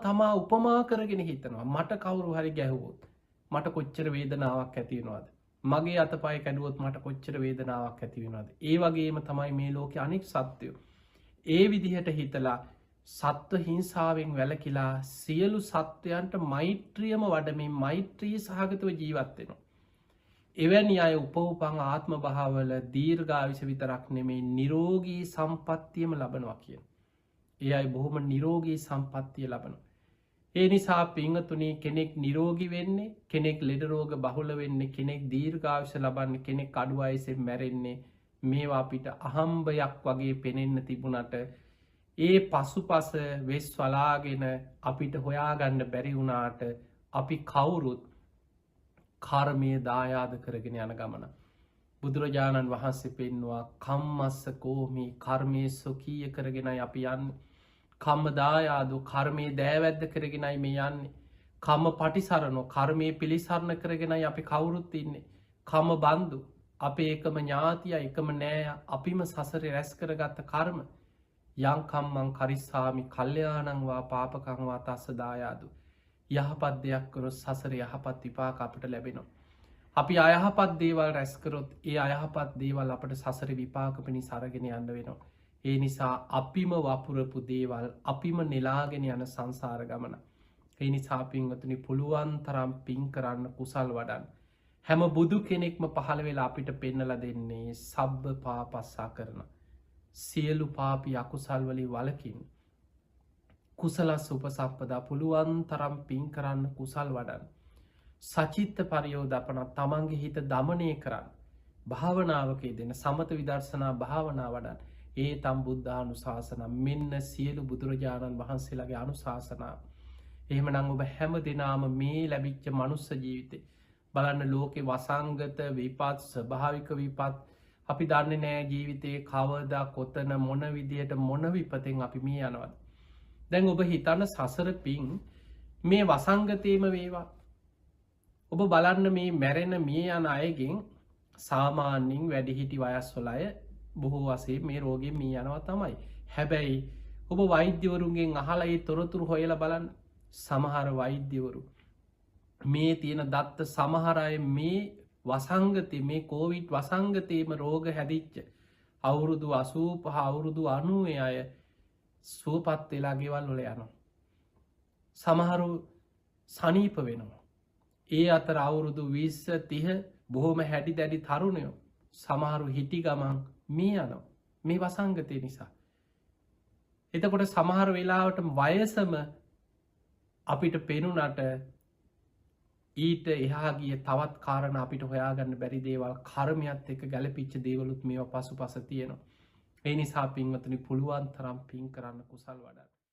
Speaker 1: තමා උපමා කරගෙන හිතනවා මට කවුරු හරි ගැහුවොත් මට කොච්චර වේදනාවක් ඇති වෙනවද? මගේ අතපය කැඩුවොත් මට කොච්චර වේදනාවක් ඇති වෙනවද? ඒ වගේම තමයි මේ ලෝකේ අනෙක් සත්වයෝ. ඒ විදිහට හිතලා සත්ව හිංසාවෙන් වැළකීලා සියලු සත්වයන්ට මෛත්‍රියම වඩමින් මෛත්‍රී සහගතව ජීවත් වෙනවා. එවැනි අය උපවපන් ආත්ම භාවල දීර්ඝායුෂ විතරක් නෙමේ නිරෝගී සම්පත්තියම ලබනවා කියන. ඒ අයි බොහොම නිරෝගී සම්පත්තිය ලබනවා. ඒ නිසා පිංහතුනේ කෙනෙක් නිරෝගි වෙන්නේ කෙනෙක් ලෙඩරෝග බහුල වෙන්නේ කෙනෙක් දීර්ඝාවිෂ ලබන්න කෙනෙක් අඩුවයිසෙන් මැරෙන්නේ මේවා අපිට අහම්බයක් වගේ පෙනෙන්න තිබුණට ඒ පසු පස වෙස් වලාගෙන අපිට හොයාගන්න බැරි වුණාට අපි කවුරුත් කර්මය දායාද කරගෙන යන ගමන. බුදුරජාණන් වහන්සේ පෙන්වා කම්මස්ස කෝමී කර්මය සොකීය කරගෙනයි අපි යන්න. කම්ම දායාදු කර්මය දෑවැද්ද කරගෙනයි මේ යන්නේ. කම්ම පටිසරනො කර්මය පිළිසරණ කරගෙනයි අපි කවුරුත් ඉන්නේ. කම බන්දු අපේ එකම ඥාතිය එකම නෑ අපිම සසර රැස් කරගත්ත කර්ම යංකම්මං කරිස්සාමි කල්්‍යයානංවා පාපකංවා තස්ස දායාදු. යහපත් දෙයක් කරු සසර යහපත් විපාක අපට ලැබෙනවා. අපි අයහපත් දේවල් රැස්කරොත් ඒ අයහපත් දේවල් අපට සසර විපාකපනි සරගෙන යන්න වෙනවා. ඒ නිසා අපිම වපුරපු දේවල් අපිම නෙලාගෙන යන සංසාර ගමන. ඒ නිසා පින්වතුනි පුළුවන් තරම් පින් කරන්න කුසල් වඩන්. හැම බුදු කෙනෙක්ම පහළ වෙලා අපිට පෙන්නල දෙන්නේ සබ්බ පාපස්සා කරන. සියලු පාපි අකුසල් වලින් වලකින්. කුසලස් උපසප්පදා පුළුවන් තරම් පින් කරන්න කුසල් වඩන්. සචිත්ත පරියෝධපන තමන්ගේ හිත දමනය කරන්න. භාවනාවකේ දෙන සමත විදර්ශනා භාවනා වඩන්. ඒ තම් බුද්ධානු ශාසනම් මෙන්න සියලු බුදුරජාණන් වහන්සේලාගේ අනුශාසනාව. එහෙම නං ඔබ හැම දෙනාම මේ ලැබිච්ච මනුස්ස ජීවිතේ. බලන්න ලෝකෙ වසංගත විපත් ස්වභාවික විපත් අපි දන්න නෑ ජීවිතයේ කවදා කොතන මොන විදියට මොන විපතෙන් අපි මේ යනවද. දැන් ඔබ හිතන්න සසර පින් මේ වසංගතයම වේවා. ඔබ බලන්න මේ මැරෙන මේ යන අයගෙන් සාමාන්‍යින් වැඩිහිටි වයස්වලය බොහෝ වසේ මේ රෝගෙන් මේ යනවා තමයි. හැබැයි ඔබ වෛද්‍යවරුන්ගෙන් අහලා ඒ තොරතුරු හොයල බලන්න සමහර වෛද්‍යවරු මේ තියෙන දත්ත සමහරය මේ වසංගතය මේ කෝවිඩ් වසංගතයම රෝග හැදිච්ච අවුරුදු 85 අවුරුදු 90 අය සුවපත් වෙලා ගෙවල් වල යනවා. සමහරු සනීප වෙනවා. ඒ අතර අවුරුදු 20 30 බොහොම හැඩි දැඩි තරුණයෝ සමහරු හිටි ගමන් මේ යනවා මේ වසංගතය නිසා. එතකොට සමහර වෙලාවට වයසම අපිට පෙනුනට ඊට එහාගිය තවත් කාරණ අපිට හොයාගන්න බැරි දේවල් කර්මයත් එක ගැලපිච්ච දේවලුත් මේ පසු පස තියෙනවා. ඒ නිසා පින්වතුනි පුළුවන් තරම් පින් කරන්න කුසල් වඩන්න.